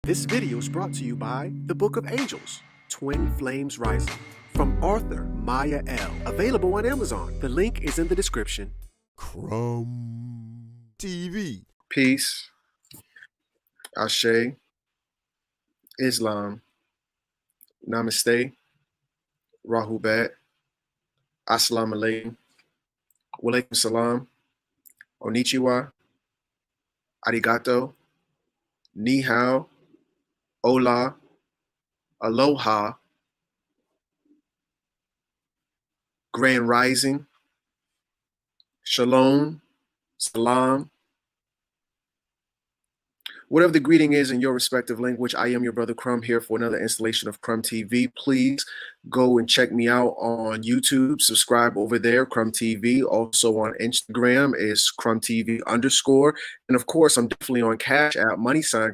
This video is brought to you by the Book of Angels, Twin Flames Rising, from author Maya L. Available on Amazon. The link is in the description. Crumb TV. Peace, Ashe, Islam, Namaste, Rahubat, Assalamu alaikum, Walaikum salam, Konnichiwa, Arigato, Ni hao, Hola, Aloha, Grand Rising, Shalom, Salam. Whatever the greeting is in your respective language, I am your brother Crumb here for another installation of Crumb TV. Please go and check me out on YouTube. Subscribe over there, Crumb TV. Also on Instagram is Crumb TV _. And of course, I'm definitely on Cash App, #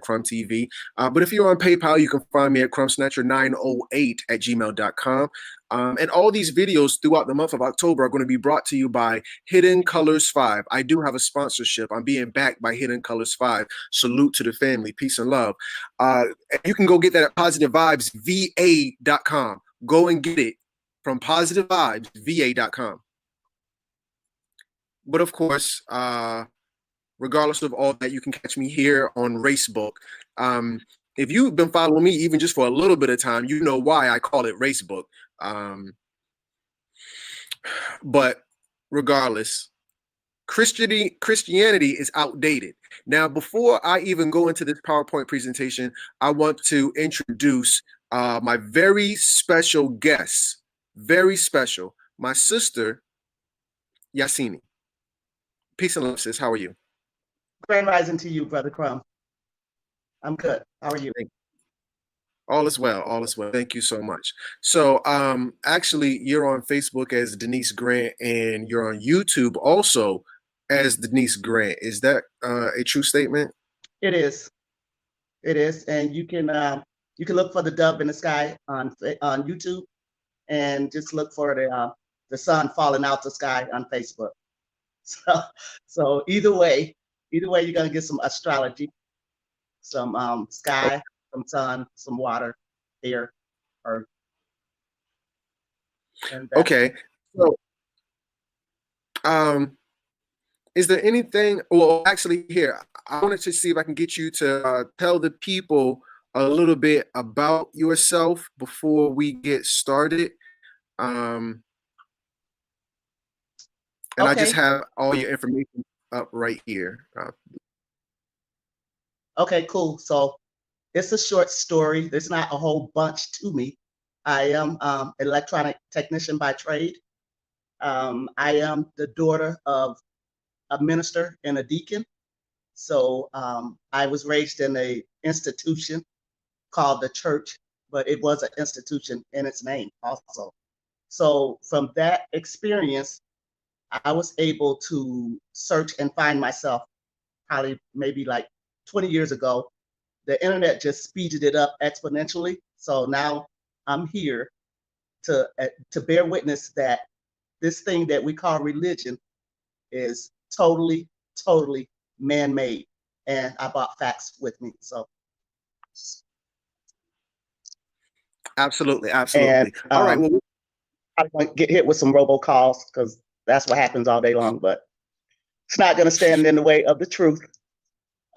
Crumb TV. But if you're on PayPal, you can find me at crumbsnatcher908@gmail.com. And all these videos throughout the month of October are going to be brought to you by Hidden Colors 5. I do have a sponsorship. I'm being backed by Hidden Colors 5. Salute to the family. Peace and love. You can go get that at positivevibesva.com. Go and get it from positivevibesva.com. But of course, regardless of all that, you can catch me here on Racebook. If you've been following me even just for a little bit of time, you know why I call it Racebook. But regardless, Christianity is outdated. Now, before I even go into this PowerPoint presentation, I want to introduce my very special guest, very special, my sister, Yahsinni. Peace and love, sis. How are you? Grand rising to you, Brother Crumb. I'm good. How are you? All is well. All is well. Thank you so much. So, actually, you're on Facebook as Denise Grant, and you're on YouTube also as Denise Grant. Is that a true statement? It is. It is, and you can look for the dove in the sky on YouTube, and just look for the sun falling out the sky on Facebook. So either way, you're gonna get some astrology, some sky, some sun, some water, air, earth. Okay. So, is there anything? Well, actually, here I wanted to see if I can get you to tell the people a little bit about yourself before we get started. And Okay. I just have all your information up right here. Okay, cool. So it's a short story. There's not a whole bunch to me. I am electronic technician by trade. I am the daughter of a minister and a deacon. So I was raised in an institution called the church, but it was an institution in its name also. So from that experience, I was able to search and find myself probably maybe like 20 years ago. The internet just speeded it up exponentially. So now I'm here to bear witness that this thing that we call religion is totally man-made. And I brought facts with me. So Absolutely. and All right. Well, I'm going to get hit with some robocalls because that's what happens all day long, but it's not going to stand in the way of the truth.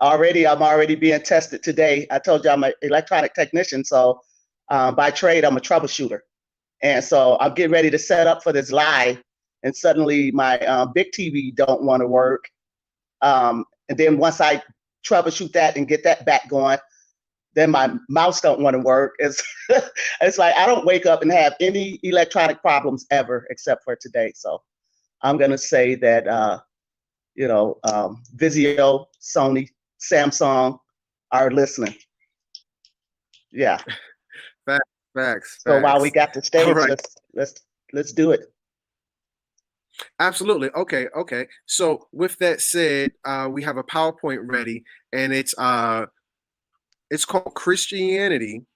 I'm already being tested today. I told you I'm an electronic technician, so by trade I'm a troubleshooter, and so I'm getting ready to set up for this live, and suddenly my big TV don't want to work, and then once I troubleshoot that and get that back going, then my mouse don't want to work. It's like I don't wake up and have any electronic problems ever except for today. So I'm gonna say that Vizio, Sony, Samsung are listening. Yeah. Facts. So while we got the stage, right. let's do it. Absolutely. Okay. So with that said, we have a PowerPoint ready, and it's called Christianity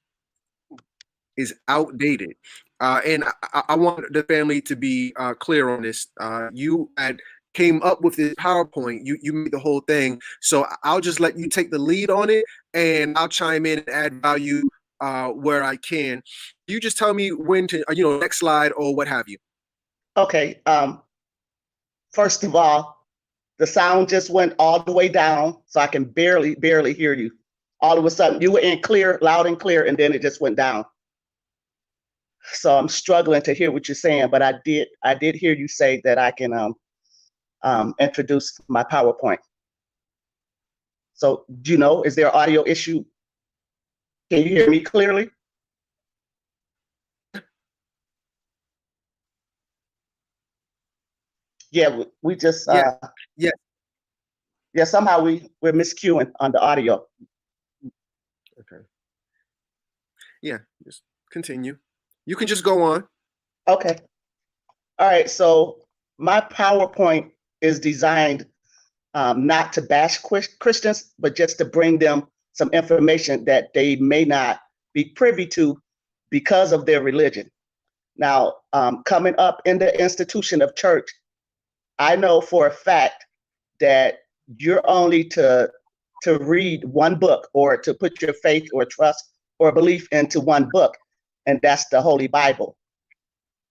is Outdated. And I want the family to be clear on this. You had came up with this PowerPoint. You made the whole thing. So I'll just let you take the lead on it, and I'll chime in and add value where I can. You just tell me when to, next slide or what have you. Okay. First of all, the sound just went all the way down, so I can barely hear you. All of a sudden, you were in clear, loud and clear, and then it just went down. So I'm struggling to hear what you're saying, but I did hear you say that I can introduce my PowerPoint. So, is there an audio issue? Can you hear me clearly? Yeah, we just yeah, somehow we're miscuing on the audio. Okay. Yeah, just continue. You can just go on. Okay. All right. So my PowerPoint is designed not to bash Christians, but just to bring them some information that they may not be privy to because of their religion. Now, coming up in the institution of church, I know for a fact that you're only to read one book or to put your faith or trust or belief into one book, and that's the Holy Bible.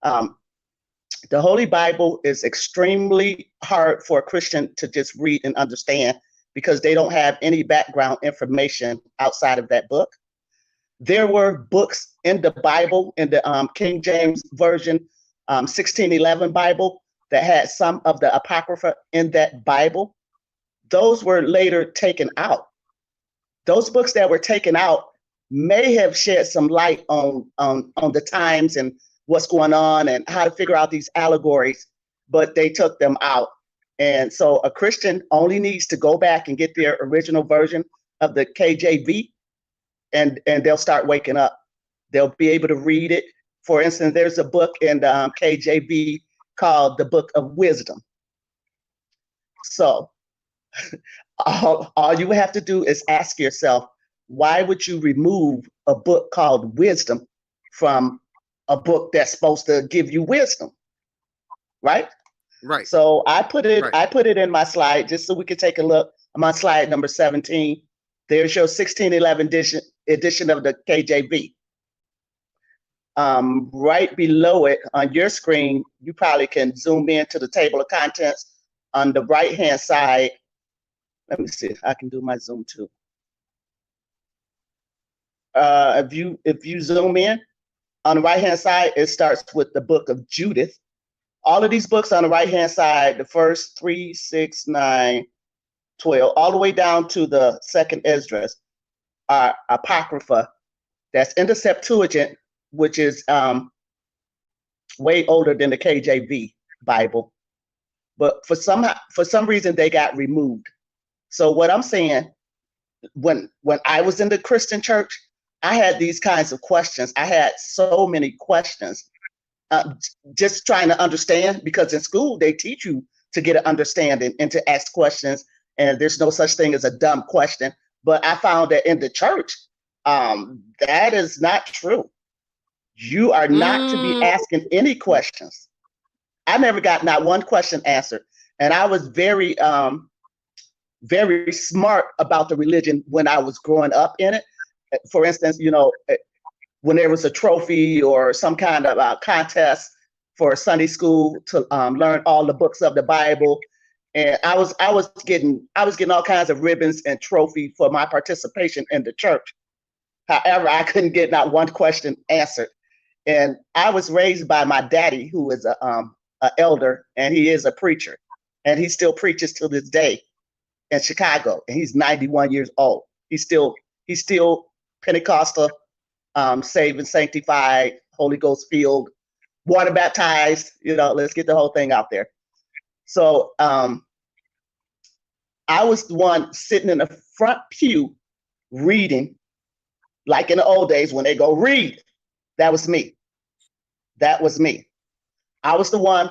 The Holy Bible is extremely hard for a Christian to just read and understand because they don't have any background information outside of that book. There were books in the Bible, in the King James Version, 1611 Bible, that had some of the Apocrypha in that Bible. Those were later taken out. Those books that were taken out may have shed some light on the times and what's going on and how to figure out these allegories, but they took them out. And so a Christian only needs to go back and get their original version of the KJV, and they'll start waking up. They'll be able to read it. For instance, there's a book in the KJV called the Book of Wisdom. So all you have to do is ask yourself, why would you remove a book called Wisdom from a book that's supposed to give you wisdom, right? Right. So I put it in my slide just so we can take a look. I'm on slide number 17. There's your 1611 edition of the KJV. Right below it on your screen, you probably can zoom in to the table of contents on the right-hand side. Let me see if I can do my zoom too. If you zoom in, on the right-hand side, it starts with the book of Judith. All of these books on the right-hand side, the first 3, 6, 9, 12, all the way down to the second Esdras, are Apocrypha that's in the Septuagint, which is way older than the KJV Bible. But for some reason, they got removed. So what I'm saying, when I was in the Christian church, I had these kinds of questions. I had so many questions, just trying to understand, because in school they teach you to get an understanding and to ask questions, and there's no such thing as a dumb question. But I found that in the church, that is not true. You are not to be asking any questions. I never got not one question answered, and I was very, very smart about the religion when I was growing up in it. For instance, when there was a trophy or some kind of contest for Sunday school to learn all the books of the Bible, and I was getting all kinds of ribbons and trophy for my participation in the church. However, I couldn't get not one question answered, and I was raised by my daddy, who is a elder, and he is a preacher, and he still preaches to this day in Chicago, and he's 91 years old. He's still Pentecostal, saved and sanctified, Holy Ghost filled, water baptized. Let's get the whole thing out there. So I was the one sitting in the front pew reading, like in the old days when they go read. That was me. I was the one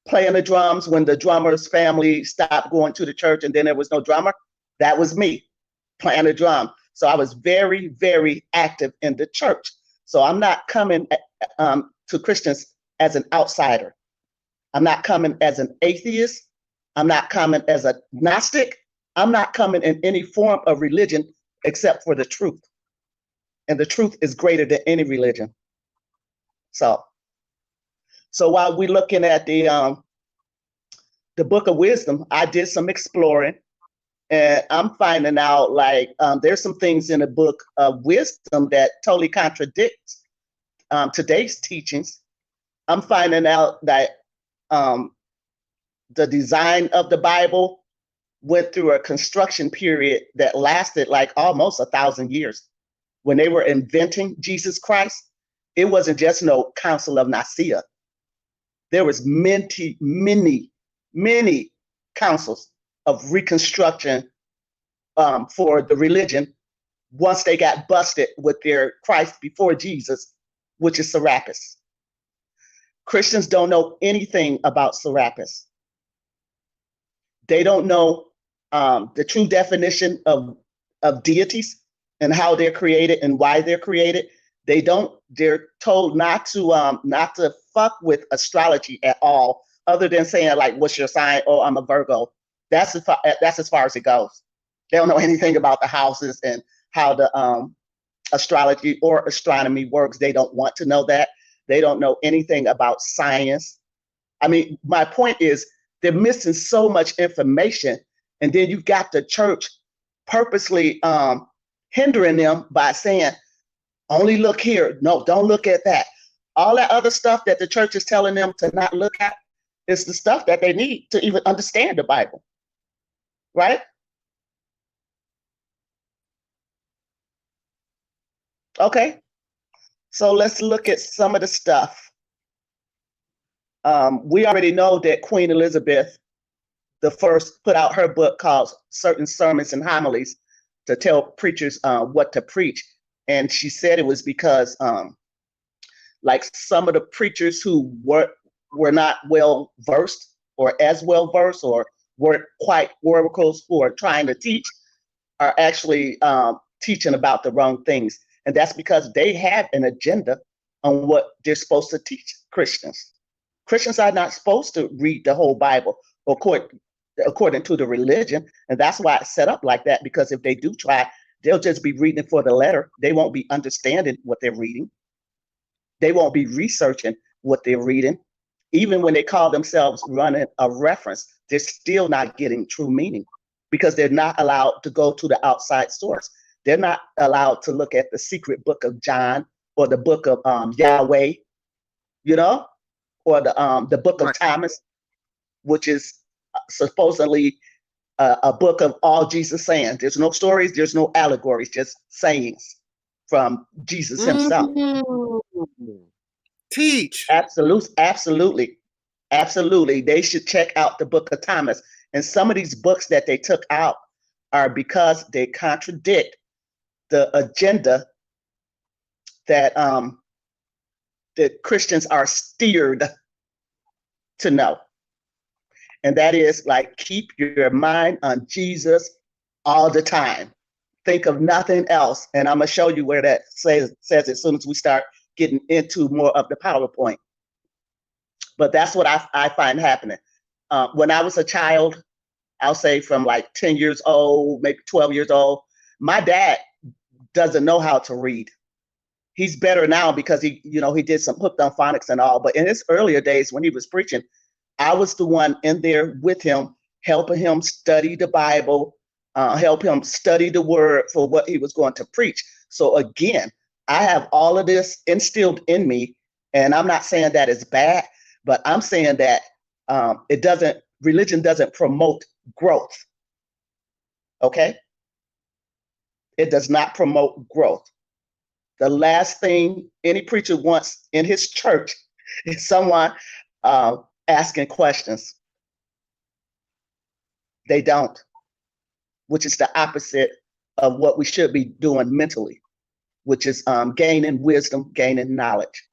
playing the drums when the drummer's family stopped going to the church and then there was no drummer. That was me playing the drum. So I was very, very active in the church. So I'm not coming to Christians as an outsider. I'm not coming as an atheist. I'm not coming as a Gnostic. I'm not coming in any form of religion except for the truth. And the truth is greater than any religion. So while we're looking at the book of wisdom, I did some exploring, and I'm finding out like there's some things in the book of wisdom that totally contradicts today's teachings. I'm finding out that the design of the Bible went through a construction period that lasted like almost 1,000 years. When they were inventing Jesus Christ, it wasn't just no Council of Nicaea. There was many councils of reconstruction for the religion once they got busted with their Christ before Jesus, which is Serapis. Christians don't know anything about Serapis. They don't know the true definition of deities and how they're created and why they're created. They're told not to fuck with astrology at all, other than saying like, what's your sign? Oh, I'm a Virgo. That's as far as it goes. They don't know anything about the houses and how the astrology or astronomy works. They don't want to know that. They don't know anything about science. I mean, my point is they're missing so much information. And then you've got the church purposely hindering them by saying, only look here. No, don't look at that. All that other stuff that the church is telling them to not look at is the stuff that they need to even understand the Bible. Right? Okay. So let's look at some of the stuff. We already know that Queen Elizabeth the first put out her book called Certain Sermons and Homilies to tell preachers what to preach. And she said it was because like some of the preachers who were not well versed or as well versed or weren't quite oracles who are trying to teach are actually teaching about the wrong things. And that's because they have an agenda on what they're supposed to teach Christians. Christians are not supposed to read the whole Bible according to the religion. And that's why it's set up like that, because if they do try, they'll just be reading for the letter. They won't be understanding what they're reading. They won't be researching what they're reading. Even when they call themselves running a reference, they're still not getting true meaning because they're not allowed to go to the outside source. They're not allowed to look at the secret book of John or the book of Yahweh, or the book of Thomas, which is supposedly a book of all Jesus saying. There's no stories, there's no allegories, just sayings from Jesus himself. Teach. Absolutely. They should check out the book of Thomas. And some of these books that they took out are because they contradict the agenda that Christians are steered to know. And that is like, keep your mind on Jesus all the time. Think of nothing else. And I'm going to show you where that says as soon as we start getting into more of the PowerPoint. But that's what I find happening. When I was a child, I'll say from like 10 years old, maybe 12 years old, my dad doesn't know how to read. He's better now because he did some hooked on phonics and all. But in his earlier days when he was preaching, I was the one in there with him, helping him study the Bible, help him study the word for what he was going to preach. So again, I have all of this instilled in me, and I'm not saying that it's bad, but I'm saying that religion doesn't promote growth. Okay? It does not promote growth. The last thing any preacher wants in his church is someone asking questions. They don't, which is the opposite of what we should be doing mentally, which is gaining wisdom, gaining knowledge.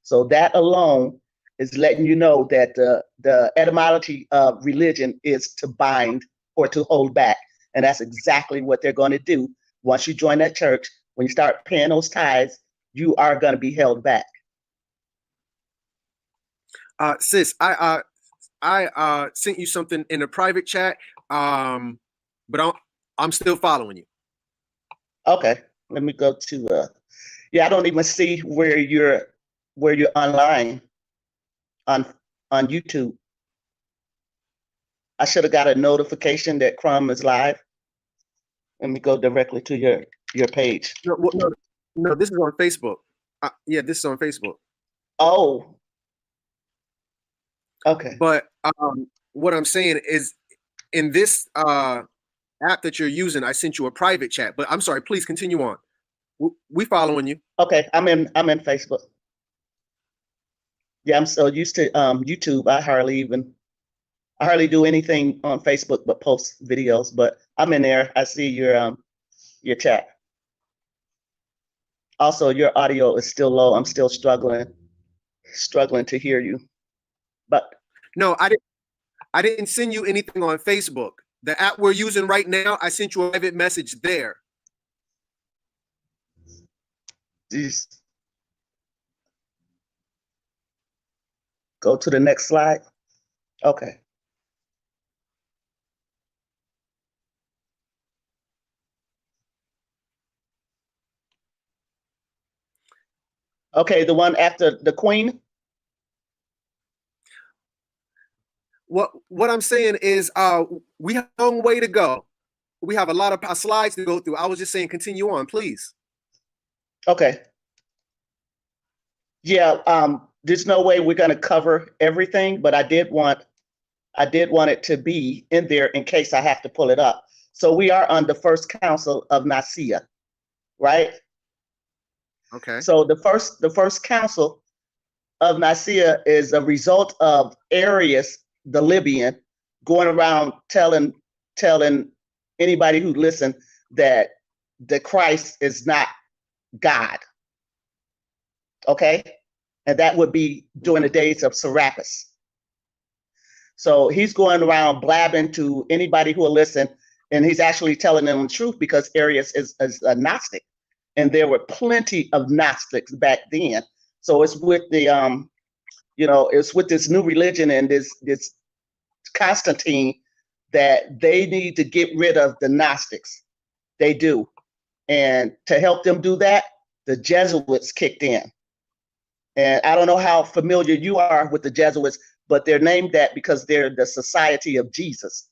So that alone is letting you know that the etymology of religion is to bind or to hold back. And that's exactly what they're going to do. Once you join that church, when you start paying those tithes, you are going to be held back. Sis, I I sent you something in a private chat, but I'm still following you. Okay, let me go to. Yeah, I don't even see where you're online on YouTube. I should have got a notification that Crumb is live. Let me go directly to your page. No, this is on Facebook. Yeah, this is on Facebook. Oh, okay. But what I'm saying is, in this app that you're using, I sent you a private chat. But I'm sorry, please continue on. We following you. Okay, I'm in Facebook. Yeah, I'm so used to YouTube. I hardly do anything on Facebook but post videos. But I'm in there. I see your chat. Also, your audio is still low. I'm still struggling to hear you. But no, I didn't send you anything on Facebook. The app we're using right now, I sent you a private message there. Jeez. Go to the next slide. Okay. Okay, the one after the Queen. What I'm saying is, we have a long way to go. We have a lot of slides to go through. I was just saying, continue on, please. Okay. Yeah. There's no way we're going to cover everything, but I did want it to be in there in case I have to pull it up. So we are on the First Council of Nicaea, right? Okay. So the first council of Nicaea is a result of Arius, the Libyan, going around telling anybody who listened that the Christ is not God. Okay? And that would be during the days of Serapis. So he's going around blabbing to anybody who will listen, and he's actually telling them the truth because Arius is a Gnostic. And there were plenty of Gnostics back then. So it's with the it's with this new religion and this Constantine that they need to get rid of the Gnostics. They do. And to help them do that, the Jesuits kicked in. And I don't know how familiar you are with the Jesuits, but they're named that because they're the Society of Jesus.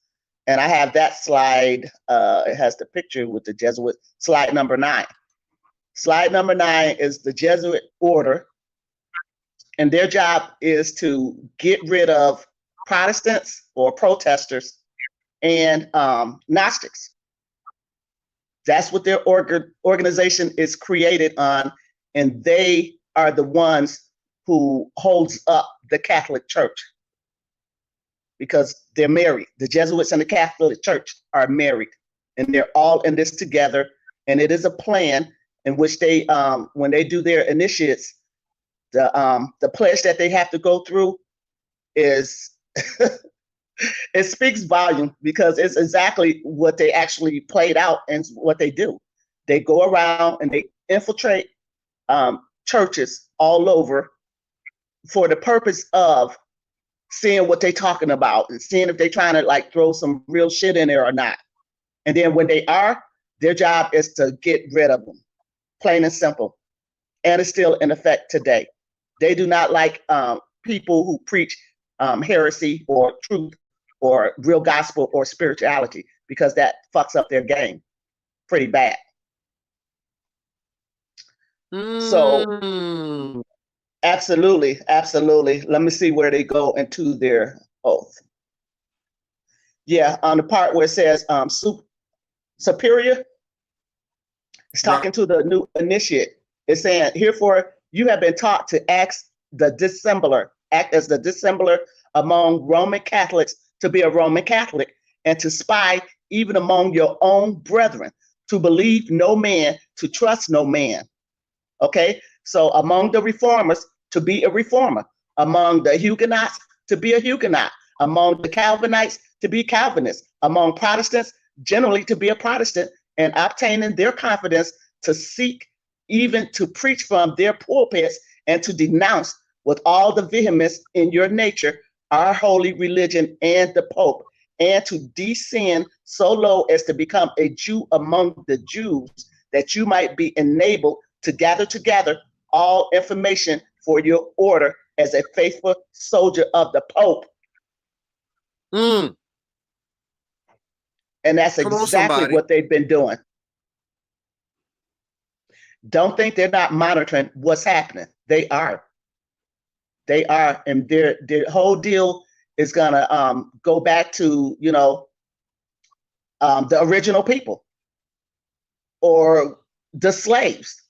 And I have that slide. It has the picture with the Jesuit, slide number 9. Slide number 9 is the Jesuit order. And their job is to get rid of Protestants or protesters and Gnostics. That's what their organization is created on. And they are the ones who holds up the Catholic Church because they're married. The Jesuits and the Catholic Church are married, and they're all in this together. And it is a plan in which they, when they do their initiates, the pledge that they have to go through is it speaks volume because it's exactly what they actually played out and what they do. They go around and they infiltrate churches all over for the purpose of seeing what they're talking about and seeing if they're trying to like throw some real shit in there or not. And then when they are, their job is to get rid of them, plain and simple. And it's still in effect today. They do not like people who preach heresy or truth or real gospel or spirituality because that fucks up their game pretty bad. So absolutely. Let me see where they go into their oath. Yeah, on the part where it says superior, it's talking to the new initiate. It's saying, herefore, you have been taught to act as the dissembler among Roman Catholics, to be a Roman Catholic, and to spy even among your own brethren, to believe no man, to trust no man. Okay, so among the reformers, to be a reformer, among the Huguenots, to be a Huguenot, among the Calvinites, to be Calvinist, among Protestants, generally to be a Protestant, and obtaining their confidence to seek, even to preach from their pulpits, and to denounce with all the vehemence in your nature our holy religion and the Pope, and to descend so low as to become a Jew among the Jews, that you might be enabled to gather together all information for your order as a faithful soldier of the Pope. Mm. And that's Come on, exactly somebody. what they've been doing. Don't think they're not monitoring what's happening. They are. They are. And their whole deal is going to go back to, the original people or the slaves.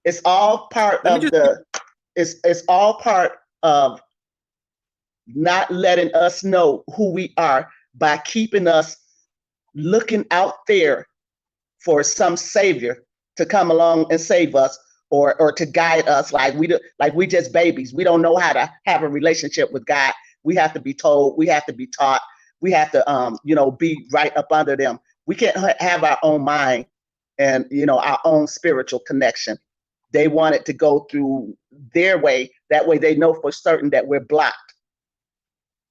It's all part it's all part of not letting us know who we are by keeping us looking out there for some savior to come along and save us or to guide us like we just babies. We don't know how to have a relationship with God. We have to be told, we have to be taught, we have to be right up under them. We can't have our own mind and our own spiritual connection. They want it to go through their way. That way they know for certain that we're blocked.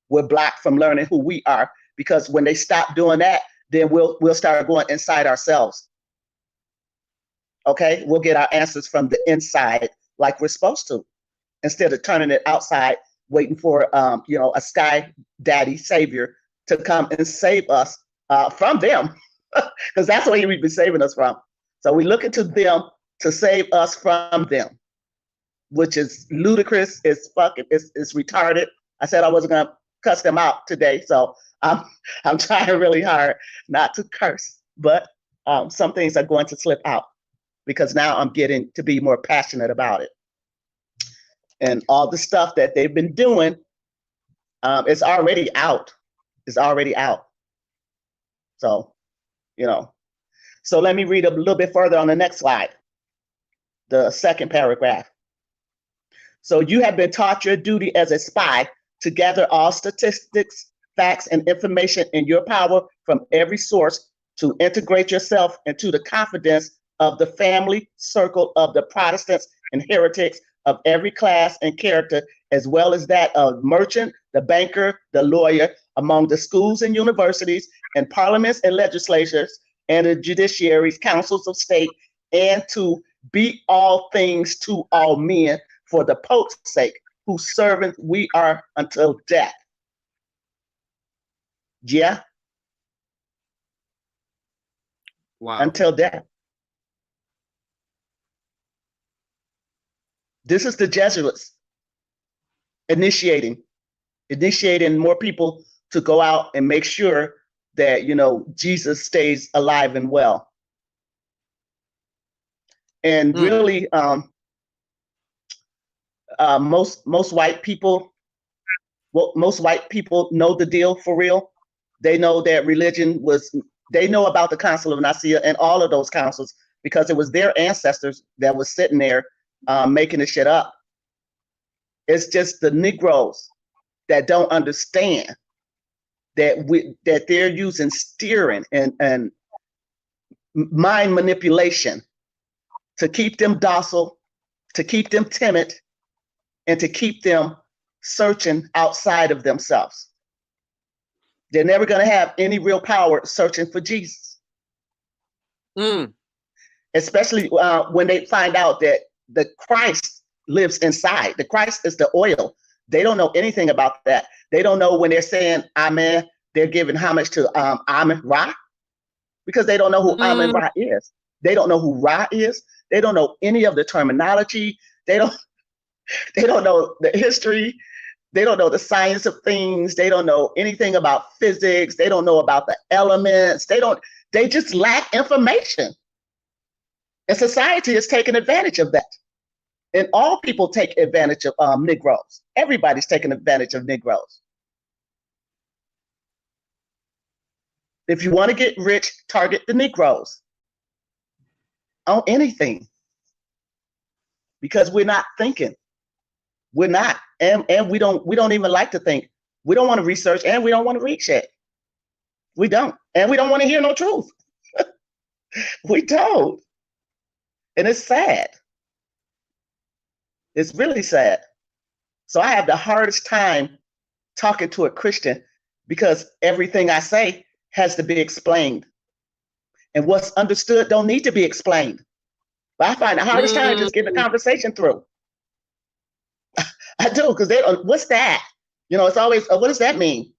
We're blocked from learning who we are, because when they stop doing that, then we'll start going inside ourselves. Okay, we'll get our answers from the inside like we're supposed to, instead of turning it outside, waiting for a sky daddy savior to come and save us from them, because that's what he would be saving us from. So we look into them to save us from them, which is ludicrous. It's retarded. I said I wasn't gonna cuss them out today, so I'm trying really hard not to curse, but some things are going to slip out because now I'm getting to be more passionate about it. And all the stuff that they've been doing, it's already out. It's already out. So, so let me read a little bit further on the next slide, the second paragraph. So you have been taught your duty as a spy to gather all statistics, facts, and information in your power from every source to integrate yourself into the confidence of the family circle of the Protestants and heretics of every class and character, as well as that of merchant, the banker, the lawyer, among the schools and universities and parliaments and legislatures and the judiciaries, councils of state, and to be all things to all men for the Pope's sake, whose servants we are until death. Yeah. Wow. Until death. This is the Jesuits initiating more people to go out and make sure that, Jesus stays alive and well. And really, most white people know the deal for real. They know that religion they know about the Council of Nicaea and all of those councils, because it was their ancestors that was sitting there making the shit up. It's just the Negroes that don't understand that they're using steering and mind manipulation to keep them docile, to keep them timid, and to keep them searching outside of themselves. They're never going to have any real power searching for Jesus. Especially when they find out that the Christ lives inside. The Christ is the oil. They don't know anything about that. They don't know when they're saying Amen, they're giving homage to Amen Ra, because they don't know who Amen Ra is. They don't know who Ra is. They don't know any of the terminology. They don't know the history. They don't know the science of things. They don't know anything about physics. They don't know about the elements. They just lack information. And society is taking advantage of that. And all people take advantage of Negroes. Everybody's taking advantage of Negroes. If you want to get rich, target the Negroes on anything. Because we're not thinking. We're not. And we don't even like to think. We don't want to research, and we don't want to read shit. We don't. And we don't want to hear no truth. We don't. And it's sad. It's really sad. So I have the hardest time talking to a Christian because everything I say has to be explained. And what's understood don't need to be explained. But I find the hardest time just getting the conversation through. I do, because they don't, what's that? You know, it's always, what does that mean?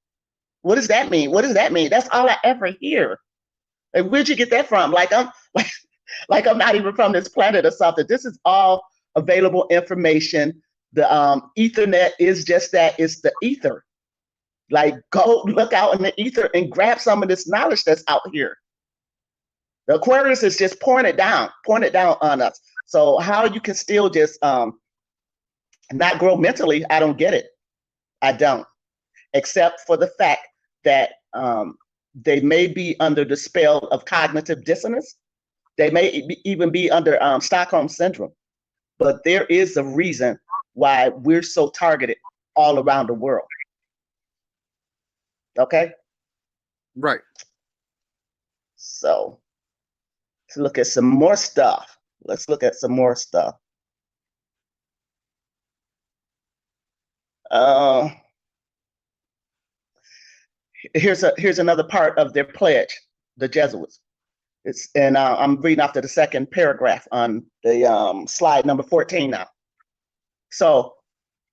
What does that mean? What does that mean? That's all I ever hear. Like, where'd you get that from? Like I'm not even from this planet or something. This is all available information. The Ethernet is just that, it's the ether. Like, go look out in the ether and grab some of this knowledge that's out here. The Aquarius is just pouring it down on us. So how you can still just not grow mentally, I don't get it. I don't, except for the fact that they may be under the spell of cognitive dissonance. They may even be under Stockholm syndrome. But there is a reason why we're so targeted all around the world. Okay? Right. So let's look at some more stuff. Here's another part of their pledge, the Jesuits. And I'm reading after the second paragraph on the slide number 14 now. So,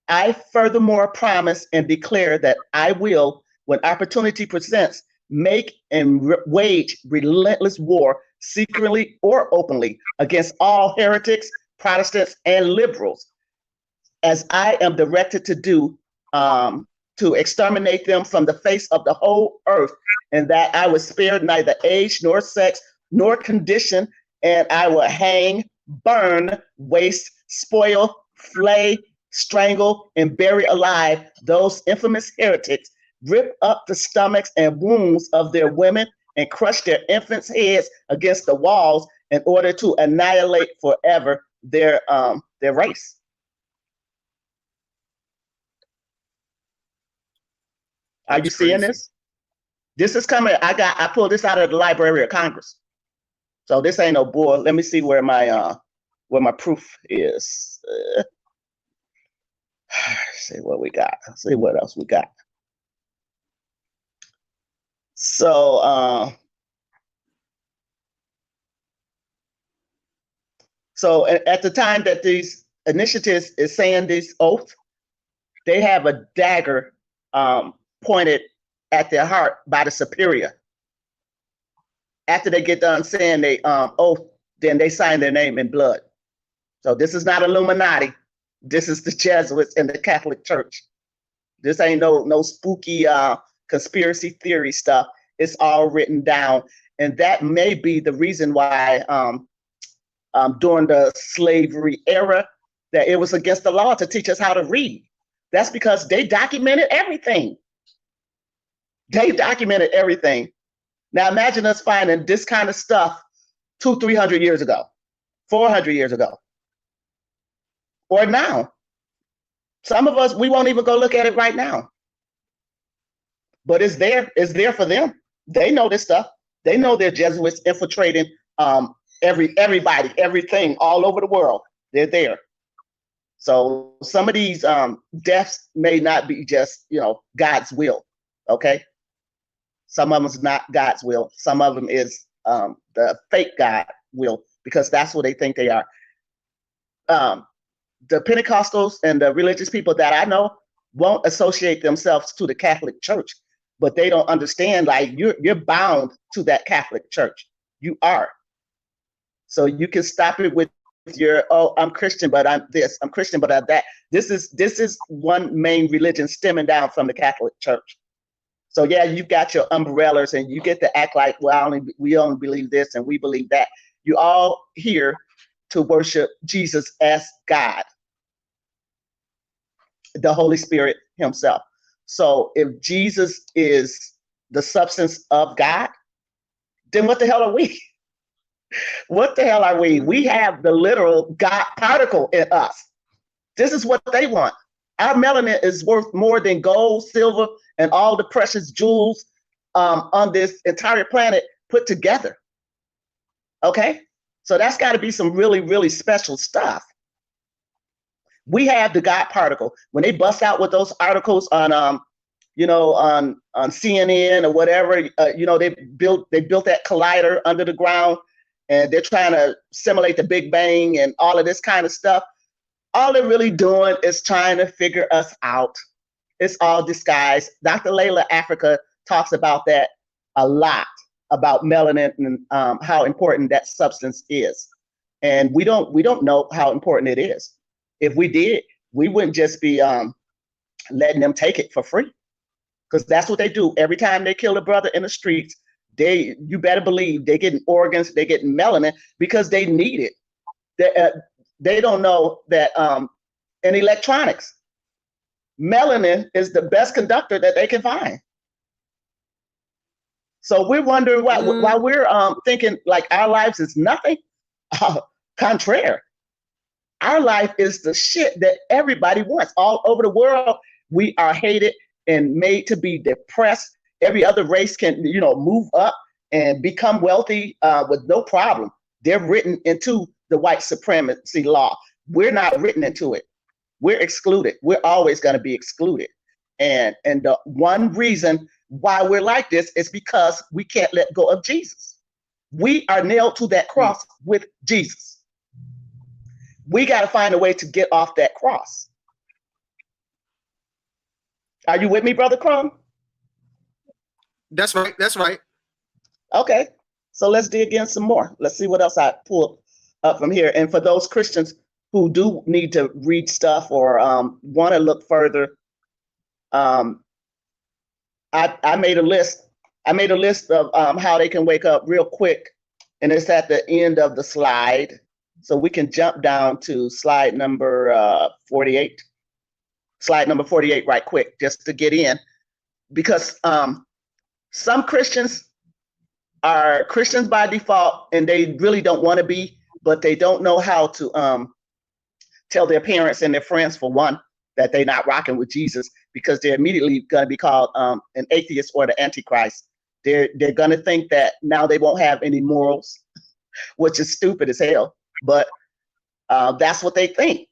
I furthermore promise and declare that I will, when opportunity presents, make and wage relentless war, secretly or openly, against all heretics, Protestants, and liberals, as I am directed to do, to exterminate them from the face of the whole earth, and that I will spare neither age nor sex nor condition, and I will hang, burn, waste, spoil, flay, strangle, and bury alive those infamous heretics, rip up the stomachs and wombs of their women, and crush their infants' heads against the walls in order to annihilate forever their race. Are you seeing this? This is coming. I pulled this out of the Library of Congress. So this ain't no bull. Let me see where my proof is. See what we got. See what else we got. So at the time that these initiatives is saying this oath, they have a dagger pointed at their heart by the superior. After they get done saying they oath, then they sign their name in blood. So this is not Illuminati. This is the Jesuits and the Catholic Church. This ain't no spooky conspiracy theory stuff. It's all written down. And that may be the reason why during the slavery era, that it was against the law to teach us how to read. That's because they documented everything. They documented everything. Now imagine us finding this kind of stuff 200-300 years ago, 400 years ago, or now. Some of us, we won't even go look at it right now. But it's there. It's there for them. They know this stuff. They know they're Jesuits infiltrating everybody, everything all over the world. They're there. So some of these deaths may not be just, God's will. Okay. Some of them is not God's will. Some of them is the fake God will, because that's what they think they are. The Pentecostals and the religious people that I know won't associate themselves to the Catholic Church, but they don't understand, like, you're bound to that Catholic Church. You are. So you can stop it with your, I'm Christian, but I'm this. I'm Christian, but I'm that. This is one main religion stemming down from the Catholic Church. So yeah, you've got your umbrellas and you get to act like, well, we only believe this and we believe that. You all here to worship Jesus as God, the Holy Spirit himself. So if Jesus is the substance of God, then what the hell are we? What the hell are we? We have the literal God particle in us. This is what they want. Our melanin is worth more than gold, silver, and all the precious jewels on this entire planet put together. Okay? So that's got to be some really, really special stuff. We have the God particle. When they bust out with those articles on on CNN or whatever. They built that collider under the ground, and they're trying to simulate the Big Bang and all of this kind of stuff. All they're really doing is trying to figure us out. It's all disguise. Dr. Layla Africa talks about that a lot, about melanin and how important that substance is. And we don't know how important it is. If we did, we wouldn't just be letting them take it for free, because that's what they do. Every time they kill a brother in the streets, you better believe they getting organs, they getting melanin because they need it. They don't know that in electronics, melanin is the best conductor that they can find. So we're wondering why we're thinking like our lives is nothing. Contraire, our life is the shit that everybody wants all over the world. We are hated and made to be depressed. Every other race can, move up and become wealthy with no problem. They're written into the white supremacy law. We're not written into it. We're excluded. We're always going to be excluded. And the one reason why we're like this is because we can't let go of Jesus. We are nailed to that cross with Jesus. We got to find a way to get off that cross. Are you with me, Brother Crumb? That's right. That's right. Okay. So let's dig in some more. Let's see what else I pulled up from here. And for those Christians who do need to read stuff or want to look further, I made a list. I made a list of how they can wake up real quick, and it's at the end of the slide. So we can jump down to slide number 48. Slide number 48 right quick, just to get in. Because some Christians are Christians by default, and they really don't want to be, but they don't know how to tell their parents and their friends, for one, that they're not rocking with Jesus, because they're immediately going to be called an atheist or the Antichrist. They're going to think that now they won't have any morals, which is stupid as hell, but that's what they think.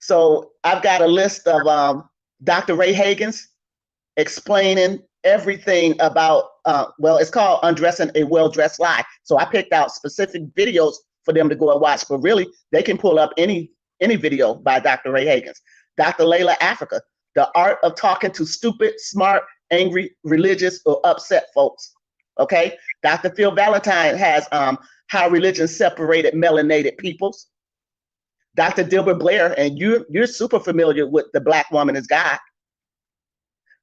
So I've got a list of Dr. Ray Hagen's explaining everything about, it's called Undressing a Well-Dressed Lie. So I picked out specific videos for them to go and watch, but really they can pull up any video by Dr. Ray Hagen's. Dr. Layla Africa, The Art of Talking to Stupid, Smart, Angry, Religious, or Upset Folks. Okay. Dr. Phil Valentine has How Religion Separated Melanated Peoples. Dr. Dilbert Blair, and you're super familiar with The Black Woman is God.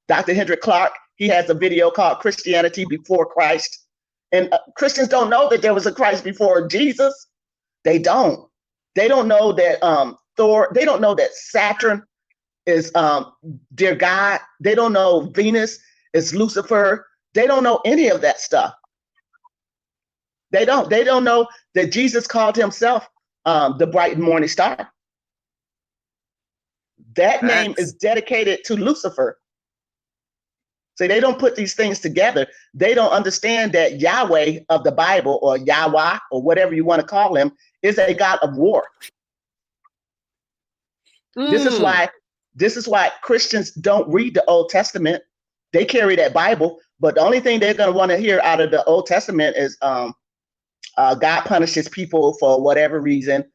Dr. Hendrik Clark, he has a video called Christianity Before Christ. And Christians don't know that there was a Christ before Jesus. They don't. They don't know that Thor, they don't know that Saturn is their God. They don't know Venus is Lucifer. They don't know any of that stuff. They don't know that Jesus called himself the bright and morning star. That name is dedicated to Lucifer. So they don't put these things together. They don't understand that Yahweh of the Bible, or Yahweh, or whatever you want to call him, is a God of war. This is why Christians don't read the Old Testament. They carry that Bible, but the only thing they're going to want to hear out of the Old Testament is God punishes people for whatever reason.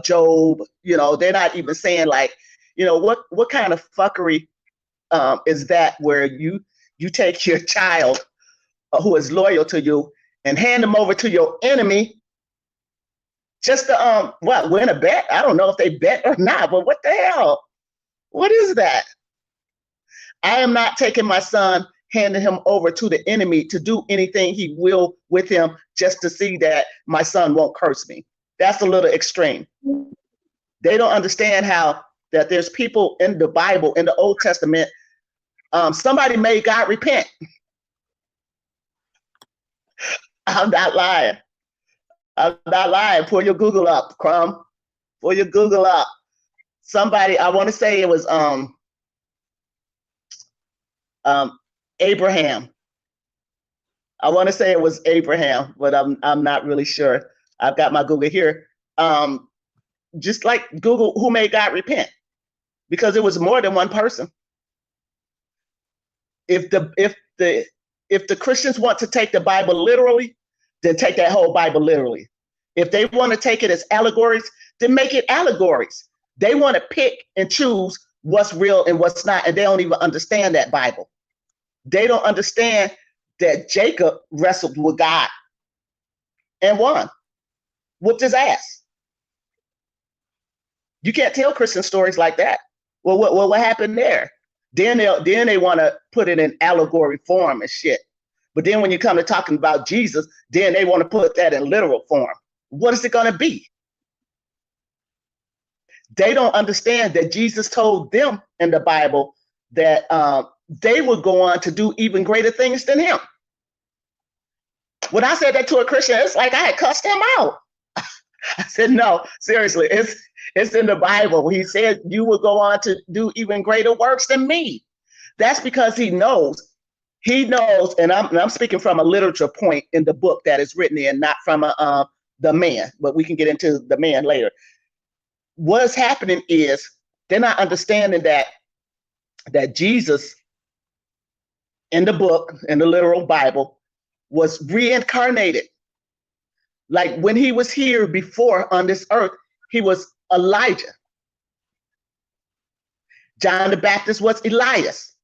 Job, they're not even saying like, what kind of fuckery is that, where you take your child who is loyal to you and hand them over to your enemy just to win a bet? I don't know if they bet or not, but what the hell? What is that? I am not taking my son, handing him over to the enemy to do anything he will with him just to see that my son won't curse me. That's a little extreme. They don't understand how that there's people in the Bible, in the Old Testament, somebody made God repent. I'm not lying. I'm not lying. Pull your Google up, Crumb. Pull your Google up. Somebody, I want to say it was Abraham. I want to say it was Abraham, but I'm not really sure. I've got my Google here. Just like Google who made God repent, because it was more than one person. if the Christians want to take the Bible literally, then take that whole Bible literally. If they want to take it as allegories, then make it allegories. They want to pick and choose what's real and what's not, and they don't even understand that Bible. They don't understand that Jacob wrestled with God and won, whooped his ass. You can't tell Christian stories like that. Well, what happened there? Then they want to put it in allegory form and shit. But then when you come to talking about Jesus, then they want to put that in literal form. What is it going to be? They don't understand that Jesus told them in the Bible that they would go on to do even greater things than him. When I said that to a Christian, it's like I had cussed him out. I said, no, seriously, it's in the Bible. He said you will go on to do even greater works than me. That's because he knows, and I'm speaking from a literature point in the book that is written in, not from the man, but we can get into the man later. What's happening is they're not understanding that Jesus in the book, in the literal Bible, was reincarnated. Like when he was here before on this earth, he was Elijah. John the Baptist was Elias.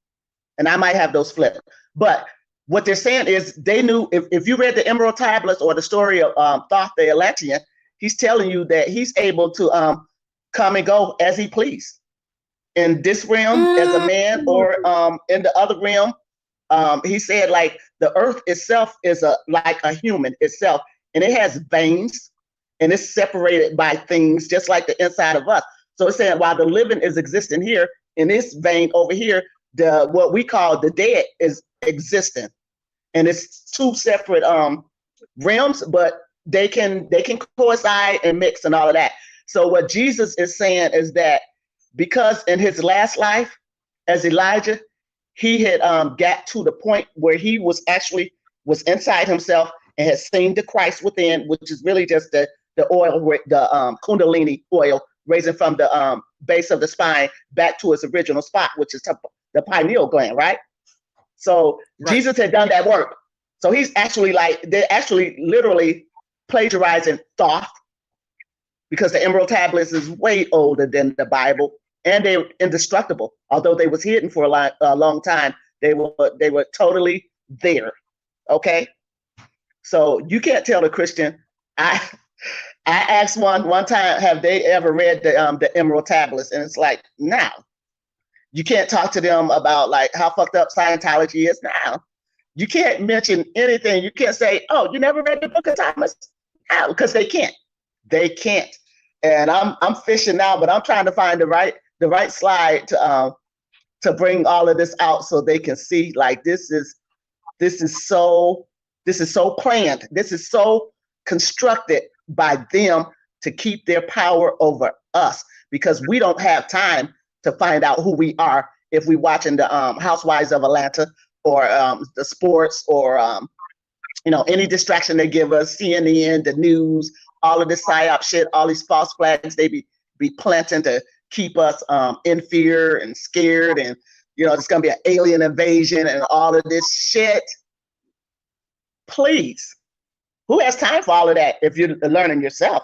And I might have those flipped. But what they're saying is they knew, if you read the Emerald Tablets or the story of Thoth the Electrian, he's telling you that he's able to come and go as he please. In this realm as a man, or in the other realm, he said like the earth itself is like a human itself, and it has veins and it's separated by things just like the inside of us. So it's saying while the living is existing here, in this vein over here, what we call the dead is existing. And it's two separate realms, but they can coincide and mix and all of that. So what Jesus is saying is that because in his last life as Elijah, he had got to the point where he was inside himself and had seen the Christ within, which is really just the oil, the Kundalini oil raising from the base of the spine back to its original spot, which is the pineal gland, right? So right. Jesus had done that work. So he's actually they're actually literally plagiarizing Thoth, because the Emerald Tablets is way older than the Bible, and they're indestructible. Although they was hidden for a long time, they were totally there. Okay, so you can't tell a Christian. I asked one time, have they ever read the Emerald Tablets? And it's like, no. You can't talk to them about like how fucked up Scientology is now. You can't mention anything. You can't say, oh, you never read the Book of Thomas? No, because they can't. They can't. And I'm fishing now, but I'm trying to find the right slide to bring all of this out so they can see like this is so planned. This is so constructed by them to keep their power over us, because we don't have time to find out who we are if we watching the Housewives of Atlanta or the sports or any distraction they give us, CNN, the news, all of this psyop shit, all these false flags they be planting to keep us in fear and scared, and it's gonna be an alien invasion and all of this shit. Please, who has time for all of that if you're learning yourself?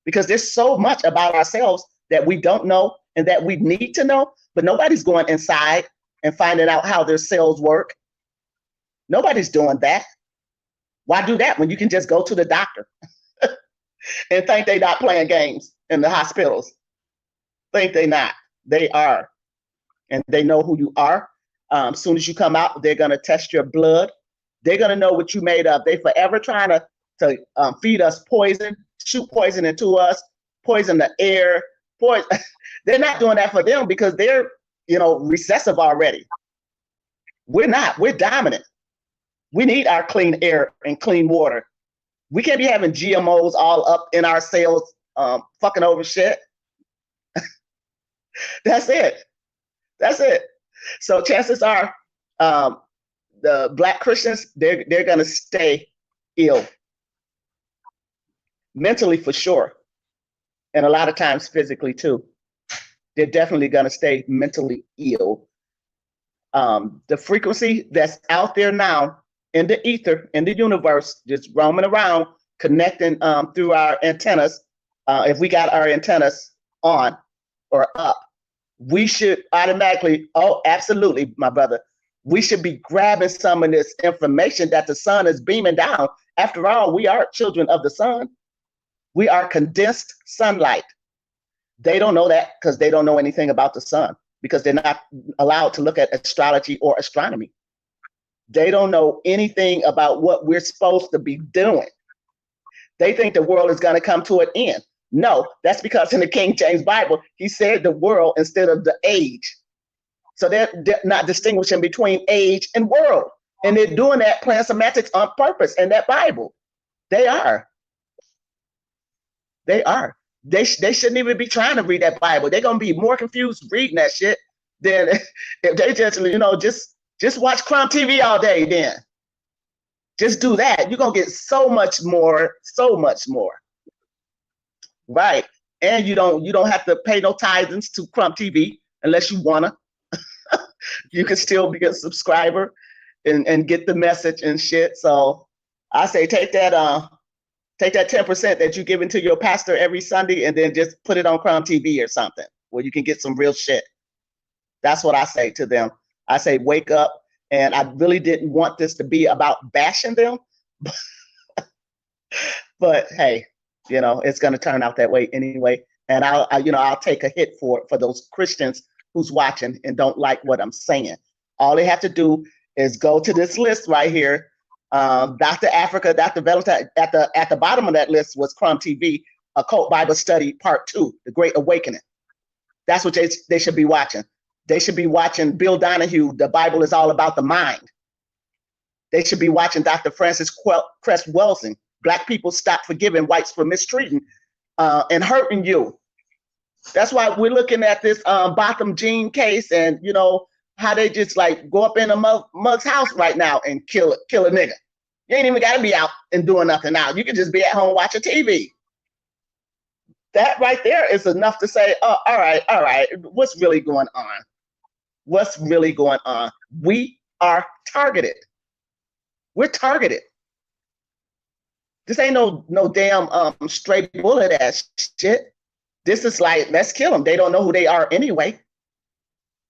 Because there's so much about ourselves that we don't know and that we need to know, but nobody's going inside and finding out how their cells work. Nobody's doing that. Why do that when you can just go to the doctor and think they're not playing games in the hospitals? Think they not. They are. And they know who you are. As soon as you come out, they're going to test your blood. They're going to know what you made of. They forever trying to feed us poison, shoot poison into us, poison the air. They're not doing that for them because they're, recessive already. We're not. We're dominant. We need our clean air and clean water. We can't be having GMOs all up in our cells, fucking over shit. That's it. So chances are, the Black Christians, they're gonna stay ill, mentally for sure, and a lot of times physically too. They're definitely gonna stay mentally ill. The frequency that's out there now in the ether, in the universe, just roaming around, connecting through our antennas. If we got our antennas on or up, we should automatically, oh, absolutely, my brother, we should be grabbing some of this information that the sun is beaming down. After all, we are children of the sun. We are condensed sunlight. They don't know that because they don't know anything about the sun, because they're not allowed to look at astrology or astronomy. They don't know anything about what we're supposed to be doing. They think the world is going to come to an end. No, that's because in the King James Bible, he said the world instead of the age. So they're not distinguishing between age and world. And they're doing that, playing semantics on purpose in that Bible. They are. They are. They shouldn't even be trying to read that Bible. They're going to be more confused reading that shit than if they just, just watch Crumb TV all day then. Just do that. You're going to get so much more. Right. And you don't have to pay no tithings to Crumb TV unless you want to. You can still be a subscriber and get the message and shit. So I say take that 10% that you give into your pastor every Sunday and then just put it on Crumb TV or something where you can get some real shit. That's what I say to them. I say, wake up. And I really didn't want this to be about bashing them. But hey, it's going to turn out that way anyway. And I'll take a hit for those Christians who's watching and don't like what I'm saying. All they have to do is go to this list right here. Dr. Africa, Dr. Valentine, at the bottom of that list was Crumb TV, Occult Bible Study Part 2, The Great Awakening. That's what they should be watching. They should be watching Bill Donahue, The Bible is All About the Mind. They should be watching Dr. Francis Cress Welsing, Black People Stop Forgiving Whites for Mistreating and Hurting You. That's why we're looking at this Botham Jean case and, how they just like go up in a mug's house right now and kill a nigga. You ain't even got to be out and doing nothing now. You can just be at home watching TV. That right there is enough to say, oh, all right, what's really going on? What's really going on? We are targeted. We're targeted. This ain't no damn straight bullet ass shit. This is like, let's kill them. They don't know who they are anyway.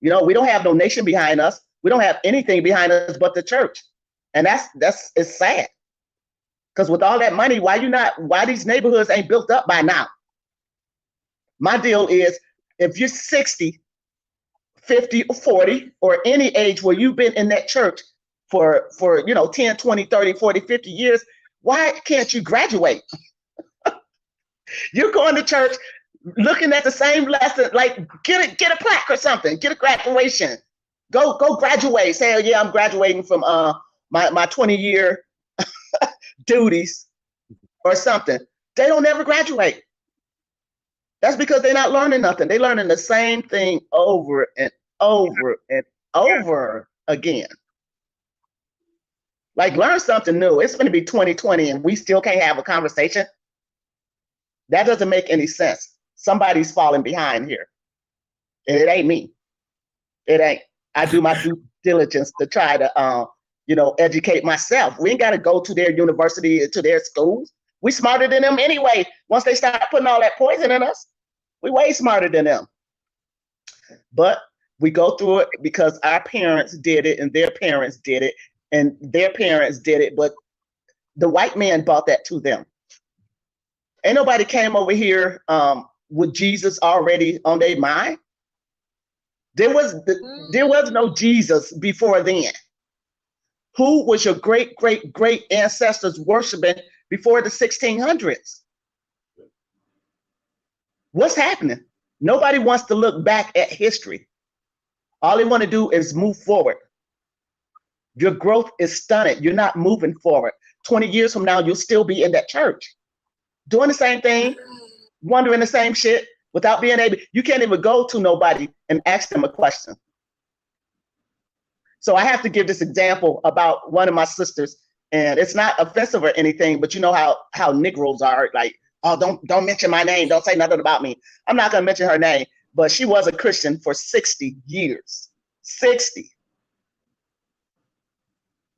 We don't have no nation behind us. We don't have anything behind us but the church. And it's sad. Because with all that money, why these neighborhoods ain't built up by now? My deal is, if you're 60, 50, or 40, or any age where you've been in that church for 10, 20, 30, 40, 50 years, why can't you graduate? You're going to church looking at the same lesson, like get a plaque or something, get a graduation. Go graduate. Say, oh, yeah, I'm graduating from my 20-year duties or something. They don't ever graduate. That's because they're not learning nothing. They're learning the same thing over and over and over again. Like, learn something new. It's going to be 2020 and we still can't have a conversation. That doesn't make any sense. Somebody's falling behind here. And it ain't me. It ain't. I do my due diligence to try to, educate myself. We ain't got to go to their university, to their schools. We smarter than them anyway. Once they start putting all that poison in us, we way smarter than them. But we go through it because our parents did it and their parents did it and their parents did it. But the white man brought that to them. Ain't nobody came over here with Jesus already on their mind. There was no Jesus before then. Who was your great, great, great ancestors worshiping before the 1600s? What's happening? Nobody wants to look back at history. All they want to do is move forward. Your growth is stunted. You're not moving forward. 20 years from now, you'll still be in that church, doing the same thing, wondering the same shit without being able. You can't even go to nobody and ask them a question. So I have to give this example about one of my sisters, and it's not offensive or anything, but you know how Negroes are, like, oh, don't mention my name, don't say nothing about me. I'm not gonna mention her name, but she was a Christian for 60 years. 60.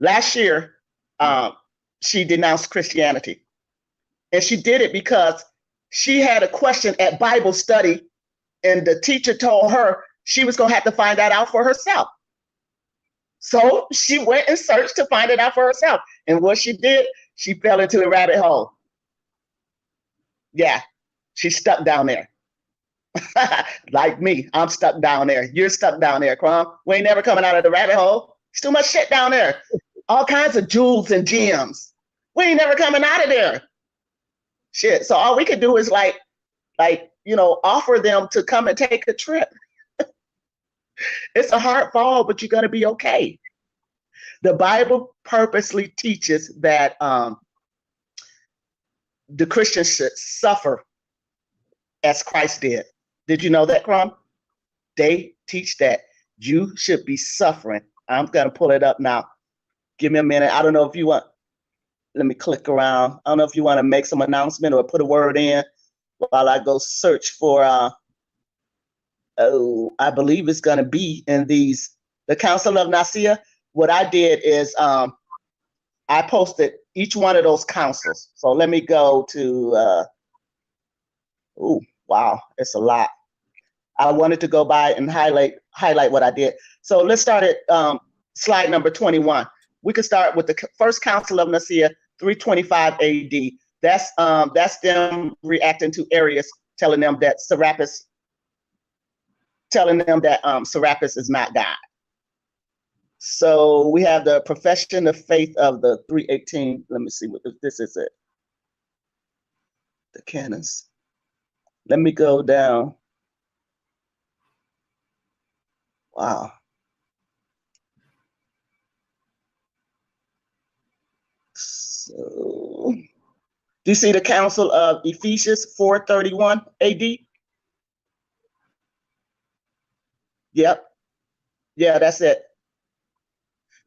Last year, she denounced Christianity. And she did it because she had a question at Bible study, and the teacher told her she was going to have to find that out for herself. So she went and searched to find it out for herself. And what she did, she fell into the rabbit hole. Yeah, she's stuck down there. Like me, I'm stuck down there. You're stuck down there, Crumb. We ain't never coming out of the rabbit hole. There's too much shit down there. All kinds of jewels and gems. We ain't never coming out of there. Shit. So all we could do is like, offer them to come and take a trip. It's a hard fall, but you're gonna be okay. The Bible purposely teaches that the Christians should suffer as Christ did. Did you know that, Crumb? They teach that you should be suffering. I'm gonna pull it up now. Give me a minute. I don't know if you want. Let me click around. I don't know if you want to make some announcement or put a word in while I go search for. I believe it's gonna be in the Council of Nicaea. What I did is I posted each one of those councils. So let me go to. Oh wow, it's a lot. I wanted to go by and highlight what I did. So let's start at slide number 21. We could start with the first Council of Nicaea, 325 AD. That's them reacting to Arius, telling them that Serapis is not God. So we have the profession of faith of the 318. Let me see what this is. It the canons. Let me go down. Wow. So, do you see the Council of Ephesians 431 AD? Yep. Yeah, that's it.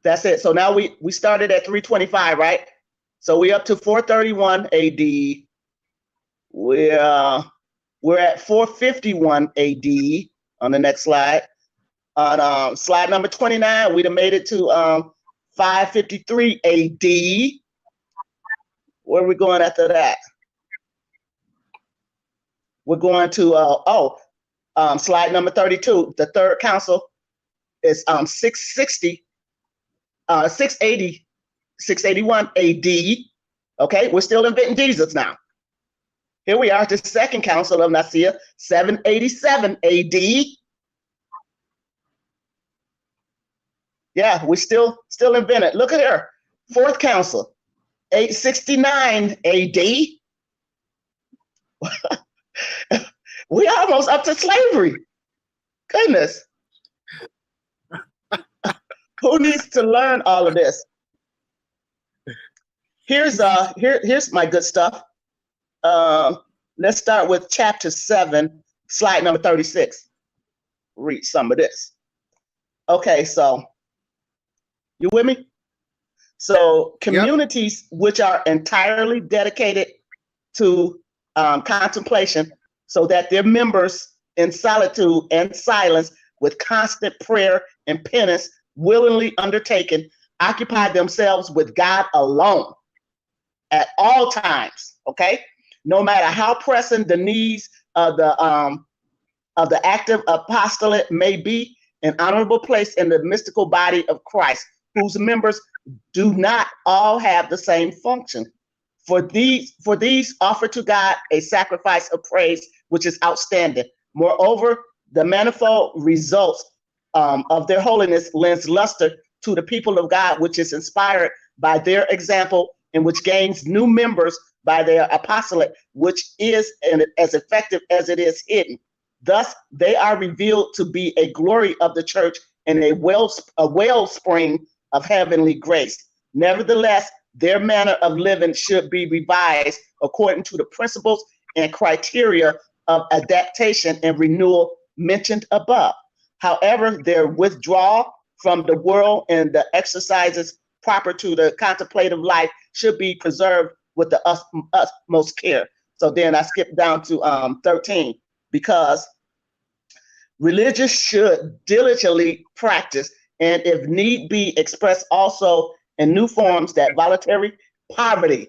That's it. So now we started at 325, right? So we're up to 431 AD. We're at 451 AD on the next slide. On slide number 29, we'd have made it to 553 AD. Where are we going after that? We're going to slide number 32. The third council is 681 AD. Okay, we're still inventing Jesus now. Here we are at the second council of Nicaea, 787 AD. Yeah, we still invented. Look at her. Fourth council, 869 AD. We almost up to slavery. Goodness. Who needs to learn all of this? Here's my good stuff. Let's start with chapter 7, slide number 36. Read some of this. Okay, so you with me? So communities which are entirely dedicated to contemplation, so that their members in solitude and silence with constant prayer and penance willingly undertaken, occupy themselves with God alone at all times, okay? No matter how pressing the needs of the active apostolate may be, an honorable place in the mystical body of Christ, whose members do not all have the same function. For these offer to God a sacrifice of praise, which is outstanding. Moreover, the manifold results of their holiness lends luster to the people of God, which is inspired by their example and which gains new members by their apostolate, which is as effective as it is hidden. Thus, they are revealed to be a glory of the church and a wellspring of heavenly grace. Nevertheless, their manner of living should be revised according to the principles and criteria of adaptation and renewal mentioned above. However, their withdrawal from the world and the exercises proper to the contemplative life should be preserved with the utmost care. So then I skipped down to 13, because religious should diligently practice and if need be express also in new forms that voluntary poverty.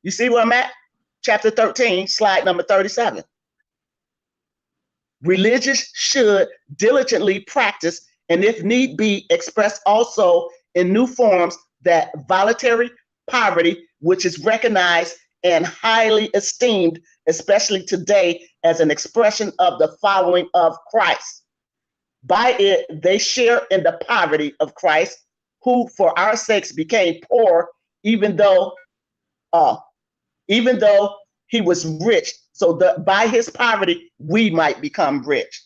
You see where I'm at? Chapter 13, slide number 37. Religious should diligently practice and if need be express also in new forms that voluntary poverty, which is recognized and highly esteemed, especially today, as an expression of the following of Christ. By it, they share in the poverty of Christ, who for our sakes became poor, even though he was rich, so that by his poverty, we might become rich.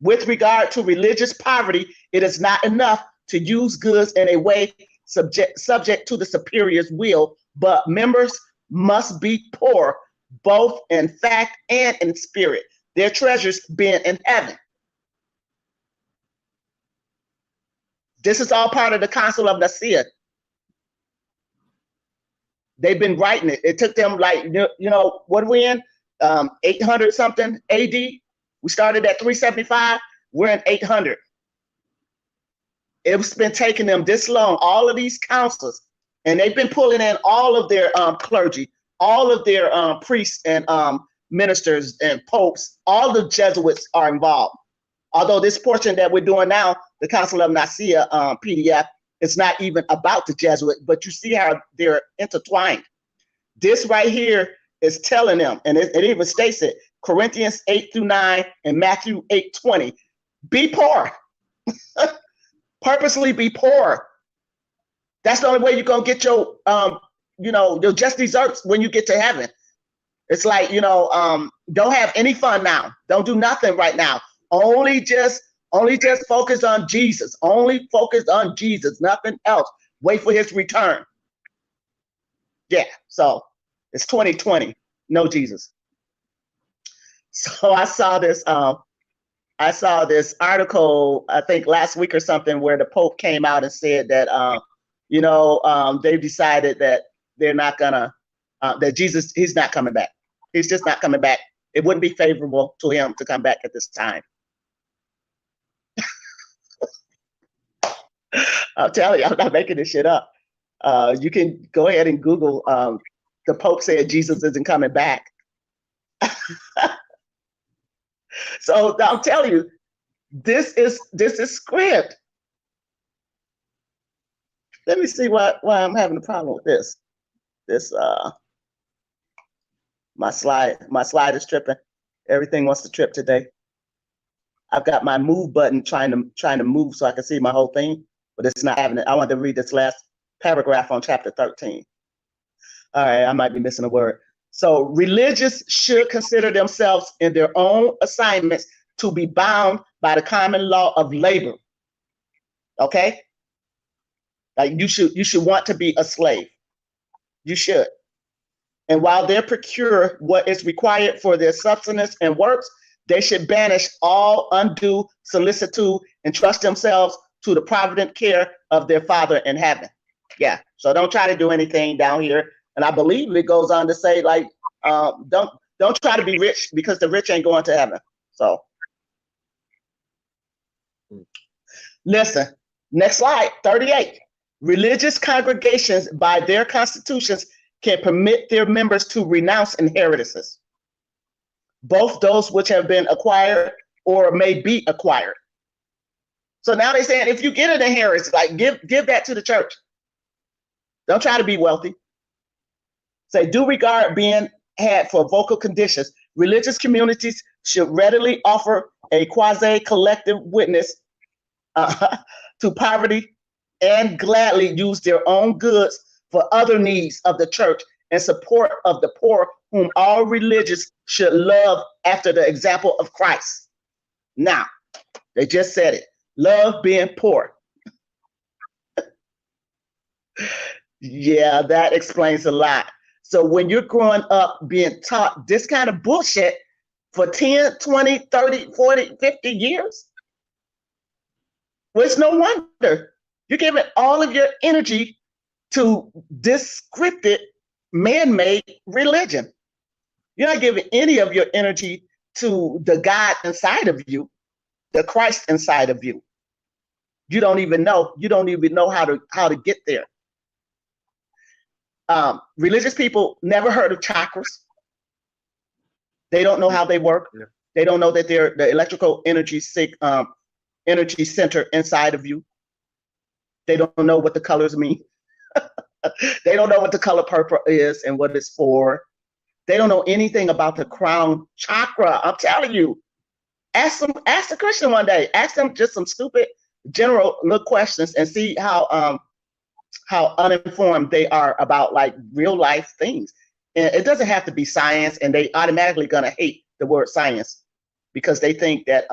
With regard to religious poverty, it is not enough to use goods in a way subject to the superior's will, but members must be poor, both in fact and in spirit, their treasures being in heaven. This is all part of the Council of Nicaea. They've been writing it. It took them like, what are we in? 800 something AD. We started at 375. We're in 800. It's been taking them this long, all of these councils, and they've been pulling in all of their clergy, all of their priests and ministers and popes. All the Jesuits are involved. Although this portion that we're doing now, the Council of Nicaea PDF, it's not even about the Jesuit, but you see how they're intertwined. This right here is telling them, and it even states it, Corinthians 8-9 and Matthew 8:20, be poor. Purposely be poor. That's the only way you're gonna get your your just desserts when you get to heaven. It's like, don't have any fun now. Don't do nothing right now. Only just focus on Jesus. Only focus on Jesus, nothing else. Wait for his return. Yeah, so it's 2020, no Jesus. So I saw this article, I think last week or something, where the Pope came out and said that they've decided that they're not gonna that Jesus, he's not coming back. He's just not coming back. It wouldn't be favorable to him to come back at this time. I'm telling you, I'm not making this shit up. You can go ahead and Google the Pope said Jesus isn't coming back. So I'm telling you, this is script. Let me see why I'm having a problem with this. My slide is tripping. Everything wants to trip today. I've got my move button trying to move so I can see my whole thing, but it's not having it. I want to read this last paragraph on chapter 13. All right, I might be missing a word. So religious should consider themselves in their own assignments to be bound by the common law of labor. Okay? Like you should want to be a slave. You should. And while they procure what is required for their subsistence and works, they should banish all undue solicitude and trust themselves to the provident care of their Father in heaven. Yeah. So don't try to do anything down here. And I believe it goes on to say, like, don't try to be rich, because the rich ain't going to heaven. So listen, next slide, 38. Religious congregations by their constitutions can permit their members to renounce inheritances, both those which have been acquired or may be acquired. So now they're saying, if you get an inheritance, like give that to the church. Don't try to be wealthy. Say, due regard being had for vocal conditions, religious communities should readily offer a quasi-collective witness to poverty and gladly use their own goods for other needs of the church in support of the poor, whom all religions should love after the example of Christ. Now, they just said it. Love being poor. Yeah, that explains a lot. So when you're growing up being taught this kind of bullshit for 10, 20, 30, 40, 50 years, well, it's no wonder you're giving all of your energy to this scripted, man-made religion. You're not giving any of your energy to the God inside of you, the Christ inside of you. You don't even know how to get there. Religious people never heard of chakras. They don't know how they work. Yeah. They don't know that they're the electrical energy center inside of you. They don't know what the colors mean. They don't know what the color purple is and what it's for. They don't know anything about the crown chakra. I'm telling you. Ask the Christian one day. Ask them just some stupid general little questions and see how uninformed they are about like real life things. And it doesn't have to be science, and they automatically gonna hate the word science because they think that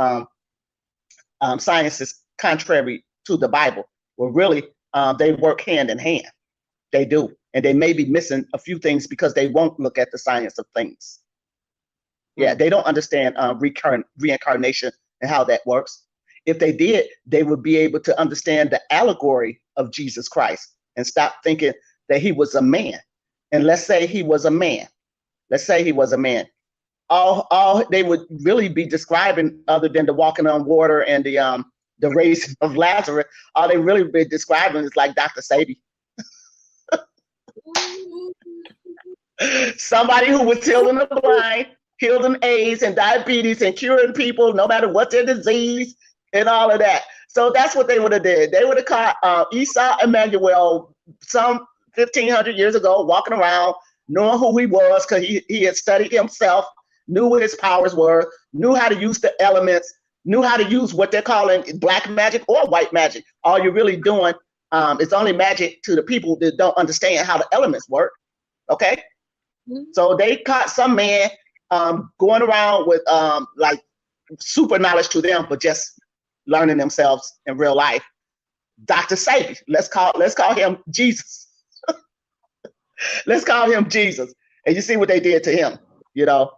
science is contrary to the Bible. Well, really, they work hand in hand. They do, and they may be missing a few things because they won't look at the science of things. Yeah, they don't understand reincarnation and how that works. If they did, they would be able to understand the allegory of Jesus Christ and stop thinking that he was a man. And let's say he was a man. Let's say he was a man. All they would really be describing, other than the walking on water and the raising of Lazarus, all they really be describing is like Dr. Sadie. Somebody who was healing the blind, healing AIDS and diabetes and curing people no matter what their disease and all of that. So that's what they would have did. They would have caught Esau Emmanuel some 1,500 years ago, walking around, knowing who he was because he had studied himself, knew what his powers were, knew how to use the elements, knew how to use what they're calling black magic or white magic. All you're really doing is only magic to the people that don't understand how the elements work. Okay? So they caught some man going around with like super knowledge to them, but just learning themselves in real life. Dr. Sadie, let's call him Jesus. Let's call him Jesus. And you see what they did to him, you know.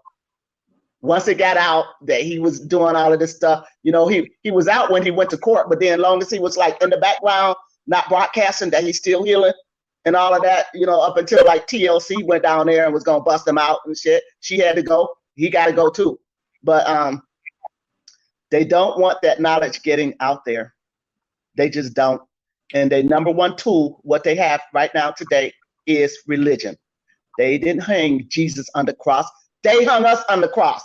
Once it got out that he was doing all of this stuff, you know, he was out when he went to court, but then long as he was like in the background, not broadcasting that he's still healing and all of that, you know, up until like TLC went down there and was gonna bust him out and shit. She had to go. He got to go too. But they don't want that knowledge getting out there. They just don't. And their number one tool, what they have right now today, is religion. They didn't hang Jesus on the cross. They hung us on the cross.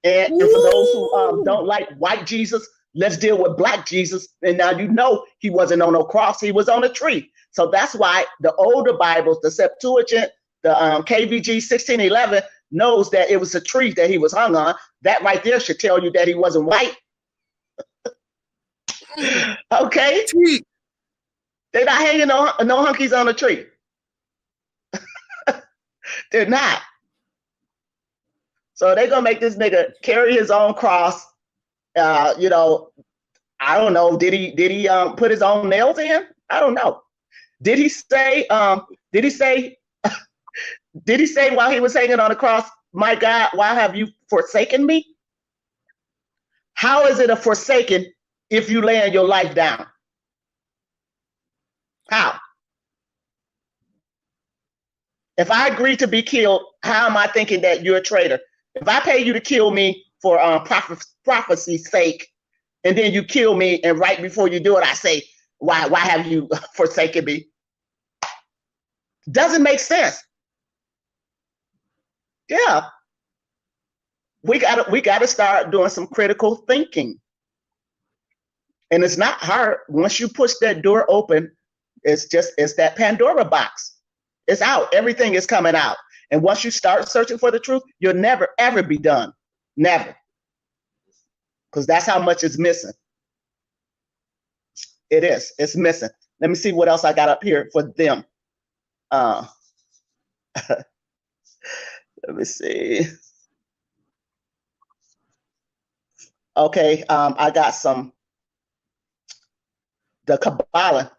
And for those who don't like white Jesus, let's deal with black Jesus. And now you know he wasn't on no cross. He was on a tree. So that's why the older Bibles, the Septuagint, the KVG 1611, knows that it was a tree that he was hung on. That right there should tell you that he wasn't white. Okay? They're not hanging no hunkies on a tree. They're not. So they're gonna make this nigga carry his own cross. You know, I don't know. Did he put his own nails in? I don't know. Did he say while he was hanging on the cross, my God, why have you forsaken me? How is it a forsaken if you laying your life down? How? If I agree to be killed, how am I thinking that you're a traitor? If I pay you to kill me for prophecy's sake, and then you kill me, and right before you do it, I say, why have you forsaken me? Doesn't make sense. Yeah. We gotta start doing some critical thinking. And it's not hard. Once you push that door open, it's that Pandora box. It's out. Everything is coming out. And once you start searching for the truth, you'll never, ever be done. Never. Because that's how much is missing. It is. It's missing. Let me see what else I got up here for them. Let me see. Okay, I got some. The Kabbalah.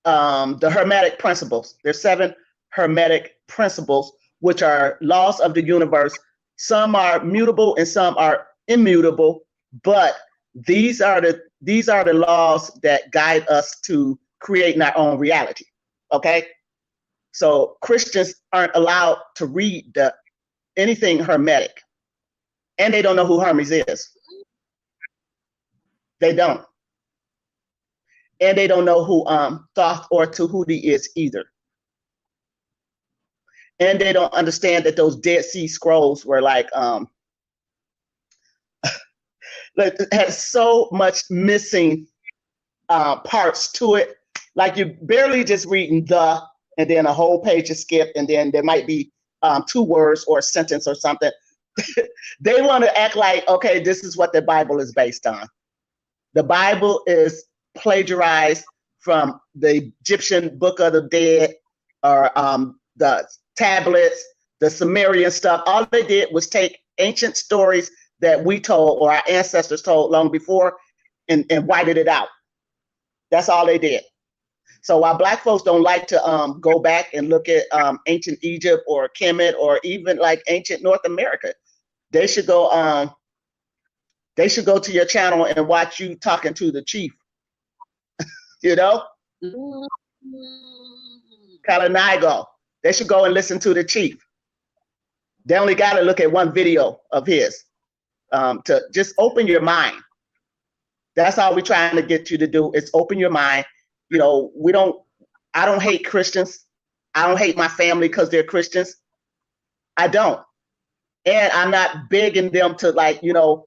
The Hermetic Principles. There's 7 Hermetic Principles, which are laws of the universe. Some are mutable and some are immutable, but these are the laws that guide us to creating our own reality. Okay, so Christians aren't allowed to read anything Hermetic. And they don't know who Hermes is. They don't. And they don't know who Thoth or Tahuti is either. And they don't understand that those Dead Sea Scrolls were like had so much missing parts to it. Like you're barely just reading the, and then a whole page is skipped, and then there might be 2 words or a sentence or something. They want to act like, okay, this is what the Bible is based on. The Bible is plagiarized from the Egyptian Book of the Dead, or the tablets, the Sumerian stuff. All they did was take ancient stories that we told or our ancestors told long before and whited it out. That's all they did. So while Black folks don't like to go back and look at ancient Egypt or Kemet or even like ancient North America, they should go to your channel and watch you talking to the chief. You know? Kalanigo. They should go and listen to the chief. They only got to look at one video of his to just open your mind. That's all we're trying to get you to do, is open your mind. You know, I don't hate Christians. I don't hate my family because they're Christians. I don't. And I'm not begging them to, like, you know,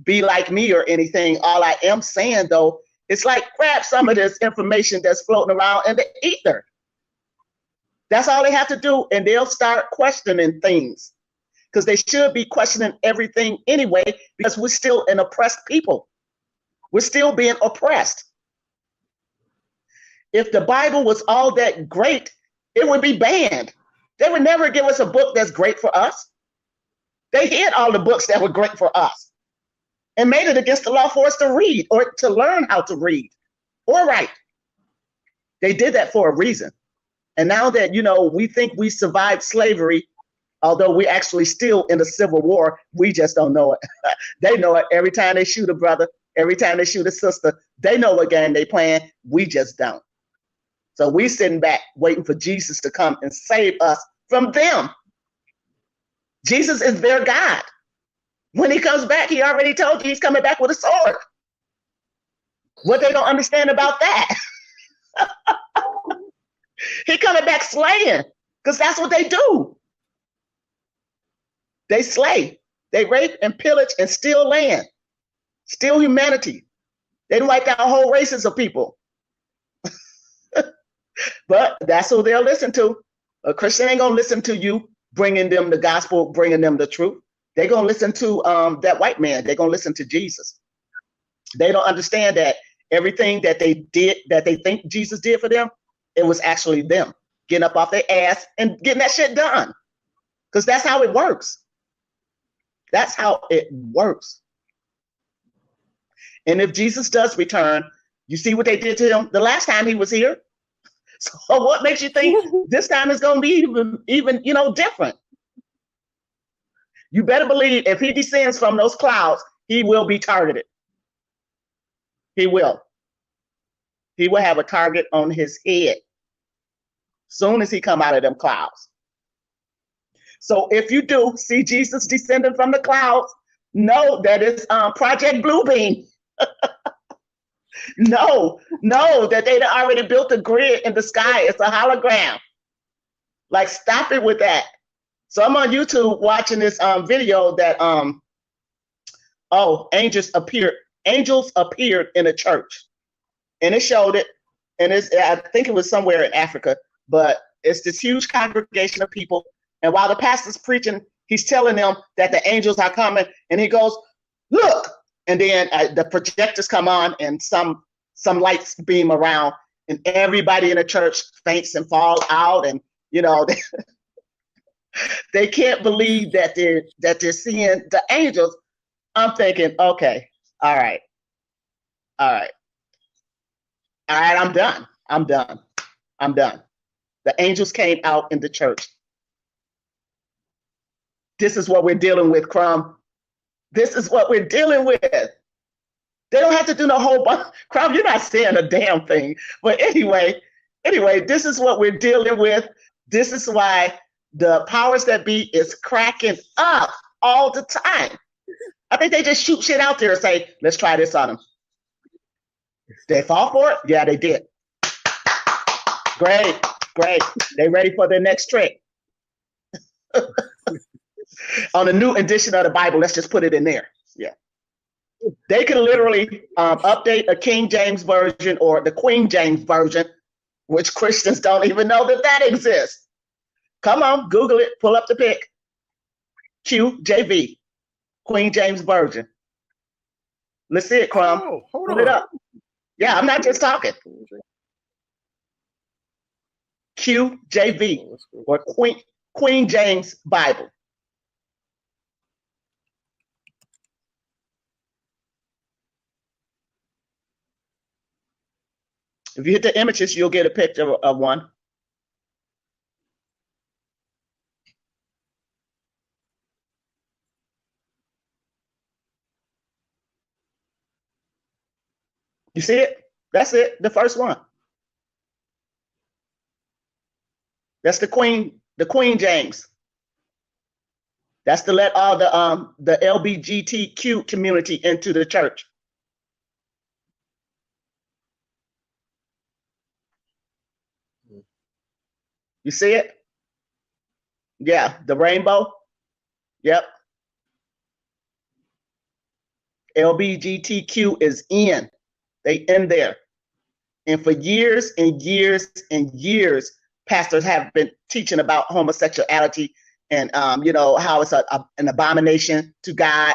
be like me or anything. All I am saying, though, it's like, grab some of this information that's floating around in the ether. That's all they have to do, and they'll start questioning things, because they should be questioning everything anyway, because we're still an oppressed people. We're still being oppressed. If the Bible was all that great, it would be banned. They would never give us a book that's great for us. They hid all the books that were great for us and made it against the law for us to read or to learn how to read or write. They did that for a reason. And now that, you know, we think we survived slavery, although we're actually still in a civil war, we just don't know it. They know it. Every time they shoot a brother, every time they shoot a sister, they know what game they playing. We just don't. So we sitting back waiting for Jesus to come and save us from them. Jesus is their God. When he comes back, he already told you he's coming back with a sword. What they don't understand about that? He coming back slaying, because that's what they do. They slay, they rape and pillage and steal land, steal humanity. They wipe out whole races of people. But that's who they'll listen to. A Christian ain't gonna listen to you bringing them the gospel, bringing them the truth. They're gonna listen to that white man. They're gonna listen to Jesus. They don't understand that everything that they did, that they think Jesus did for them, it was actually them getting up off their ass and getting that shit done. Because that's how it works. That's how it works. And if Jesus does return, you see what they did to him the last time he was here? So what makes you think this time is going to be even, you know, different? You better believe if he descends from those clouds, he will be targeted. He will. He will have a target on his head soon as he come out of them clouds. So if you do see Jesus descending from the clouds, know that it's Project Bluebeam. No, that they already built a grid in the sky. It's a hologram. Like, stop it with that. So I'm on YouTube watching this video that angels appeared in a church, and it showed it, and I think it was somewhere in Africa, but it's this huge congregation of people, and while the pastor's preaching, he's telling them that the angels are coming, and he goes, "Look!" And then the projectors come on, and some lights beam around, and everybody in the church faints and fall out, and you know they can't believe that they're seeing the angels. I'm thinking, okay, all right, I'm done. The angels came out in the church. This is what we're dealing with, Crumb. This is what we're dealing with. They don't have to do no whole bunch. Crumb, you're not saying a damn thing. But anyway, this is what we're dealing with. This is why the powers that be is cracking up all the time. I think they just shoot shit out there and say, let's try this on them. They fall for it? Yeah, they did. Great, great. They ready for their next trick. On a new edition of the Bible, let's just put it in there. Yeah. They can literally update a King James version or the Queen James version, which Christians don't even know that exists. Come on, Google it, pull up the pic. QJV, Queen James version. Let's see it, Crumb. Oh, hold Pull on. it up. Yeah, I'm not just talking. QJV, or Queen James Bible. If you hit the images, you'll get a picture of one. You see it? That's it, the first one. That's the Queen James. That's to let all the LGBTQ community into the church. You see it? Yeah, the rainbow. Yep. LGBTQ is in. They in there. And for years and years and years, pastors have been teaching about homosexuality and how it's an abomination to God.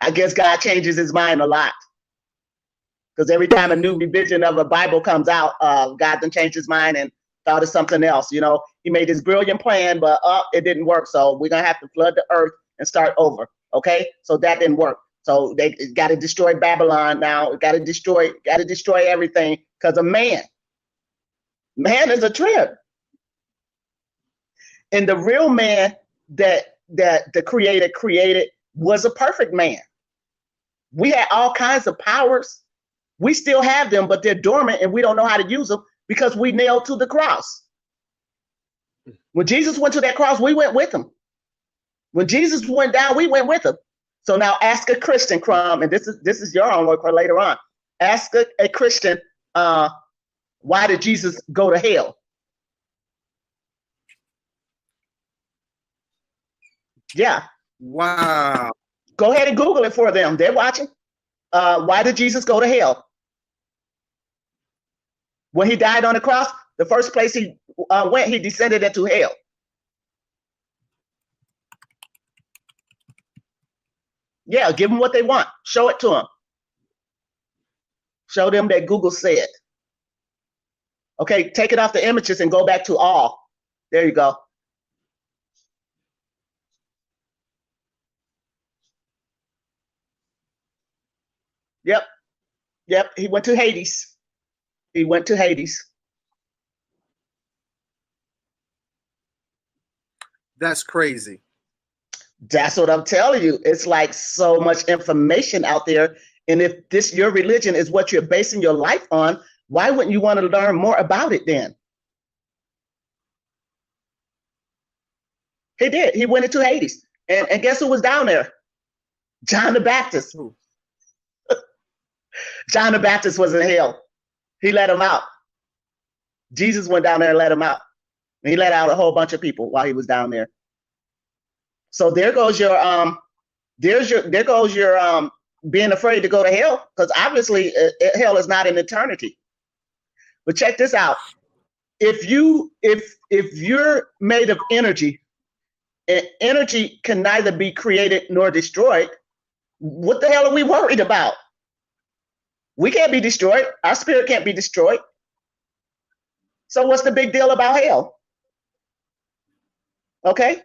I guess God changes his mind a lot. Because every time a new revision of a Bible comes out, God then changed his mind and thought of something else. You know, he made this brilliant plan, but it didn't work. So we're going to have to flood the earth and start over. Okay, so that didn't work. So they got to destroy Babylon now. Got to destroy everything because of man. Man is a trip. And the real man that the Creator created was a perfect man. We had all kinds of powers. We still have them, but they're dormant and we don't know how to use them because we nailed to the cross. When Jesus went to that cross, we went with him. When Jesus went down, we went with him. So now ask a Christian, Crumb, and this is your homework for later on. Ask a Christian, why did Jesus go to hell? Yeah. Wow. Go ahead and Google it for them. They're watching. Why did Jesus go to hell? When he died on the cross, the first place he went, he descended into hell. Yeah, give them what they want. Show it to them. Show them that Google said. Okay, take it off the images and go back to all. There you go. Yep, he went to Hades. He went to Hades. That's crazy. That's what I'm telling you. It's like so much information out there. And if this your religion is what you're basing your life on, why wouldn't you want to learn more about it then? He did. He went into Hades. And guess who was down there? John the Baptist. John the Baptist was in hell. He let him out. Jesus went down there and let him out. And he let out a whole bunch of people while he was down there. So there goes your being afraid to go to hell, because obviously hell is not an eternity. But check this out. If you're made of energy, and energy can neither be created nor destroyed, what the hell are we worried about? We can't be destroyed. Our spirit can't be destroyed. So what's the big deal about hell? Okay?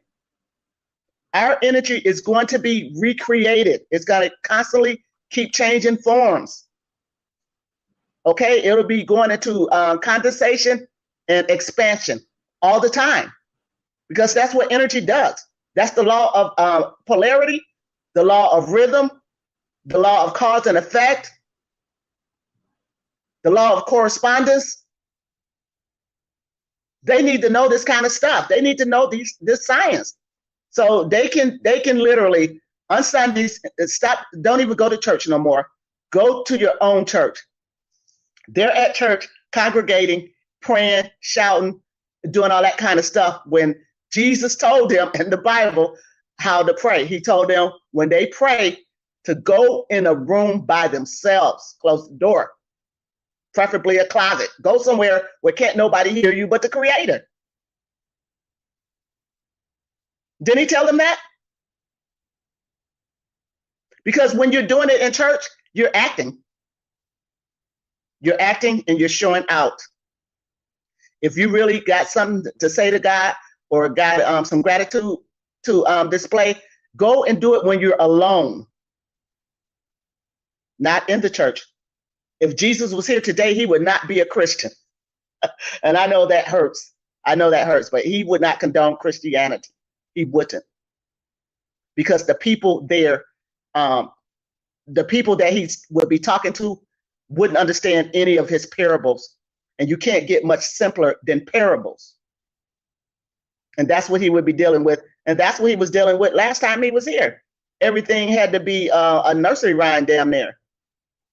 Our energy is going to be recreated. It's going to constantly keep changing forms. Okay? It'll be going into condensation and expansion all the time, because that's what energy does. That's the law of polarity, the law of rhythm, the law of cause and effect, the law of correspondence. They need to know this kind of stuff. They need to know this science. So they can literally On Sundays, stop, don't even go to church no more. Go to your own church. They're at church, congregating, praying, shouting, doing all that kind of stuff when Jesus told them in the Bible how to pray. He told them when they pray to go in a room by themselves, close the door, preferably a closet. Go somewhere where can't nobody hear you but the Creator. Didn't he tell them that? Because when you're doing it in church, you're acting. You're acting and you're showing out. If you really got something to say to God or got some gratitude to display, go and do it when you're alone, not in the church. If Jesus was here today, he would not be a Christian. And I know that hurts. I know that hurts, but he would not condone Christianity. He wouldn't. Because the people there, the people that he would be talking to wouldn't understand any of his parables. And you can't get much simpler than parables. And that's what he would be dealing with. And that's what he was dealing with last time he was here. Everything had to be a nursery rhyme down there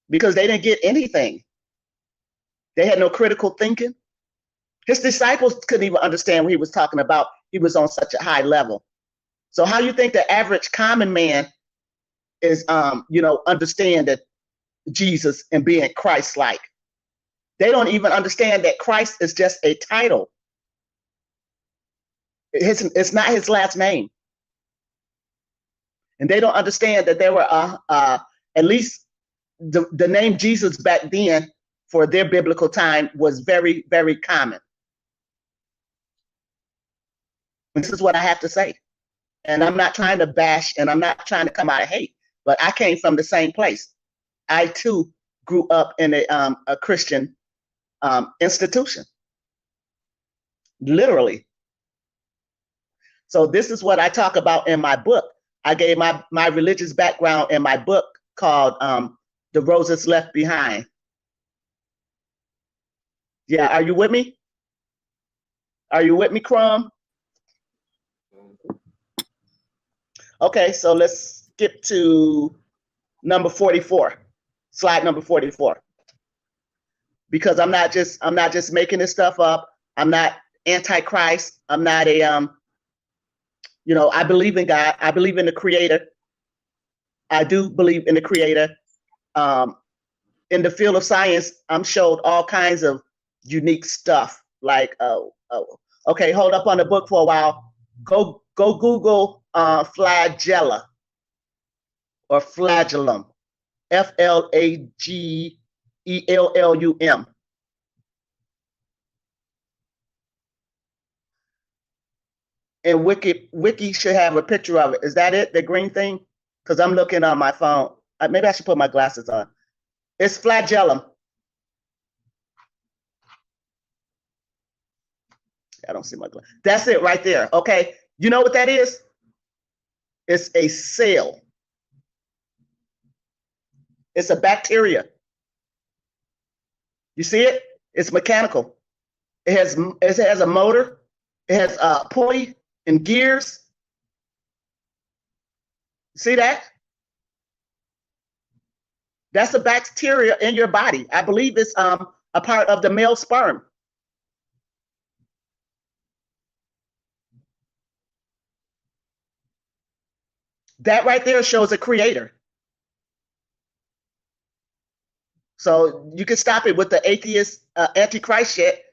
because they didn't get anything. They had no critical thinking. His disciples couldn't even understand what he was talking about. He was on such a high level. So how you think the average common man is, understand that Jesus and being Christ-like? They don't even understand that Christ is just a title. It's not his last name. And they don't understand that there were at least the name Jesus back then for their biblical time was very, very common. This is what I have to say. And I'm not trying to bash and I'm not trying to come out of hate, but I came from the same place. I too grew up in a Christian institution, literally. So this is what I talk about in my book. I gave my religious background in my book called The Roses Left Behind. Yeah, are you with me? Are you with me, Crumb? Okay, so let's skip to number 44, slide number 44. Because I'm not just making this stuff up. I'm not antichrist. I'm not a I believe in God. I believe in the Creator. I do believe in the Creator. In the field of science, I'm showed all kinds of unique stuff. Like, okay, hold up on the book for a while. Go Google flagella or flagellum, FLAGELLUM. And Wiki should have a picture of it. Is that it, the green thing? Because I'm looking on my phone. Maybe I should put my glasses on. It's flagellum. I don't see my glasses. That's it right there, okay? You know what that is? It's a cell. It's a bacteria. You see it? It's mechanical. It has a motor. It has a pulley and gears. See that? That's a bacteria in your body. I believe it's a part of the male sperm. That right there shows a creator. So you can stop it with the atheist, antichrist shit.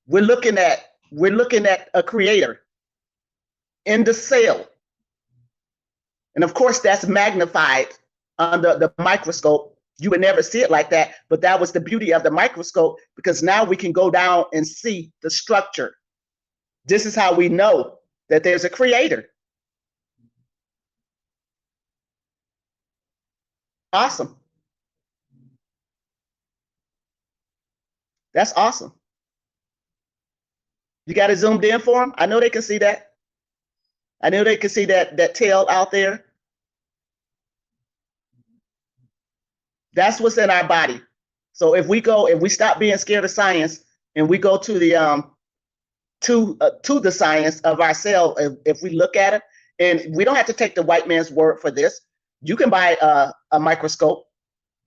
We're looking at a creator in the cell. And of course, that's magnified under the microscope. You would never see it like that, but that was the beauty of the microscope, because now we can go down and see the structure. This is how we know that there's a creator. Awesome. That's awesome. You got it zoomed in for them? I know they can see that. I know they can see that tail out there. That's what's in our body. So if we stop being scared of science and we go to the to the science of ourselves, if we look at it And we don't have to take the white man's word for this. You can buy a microscope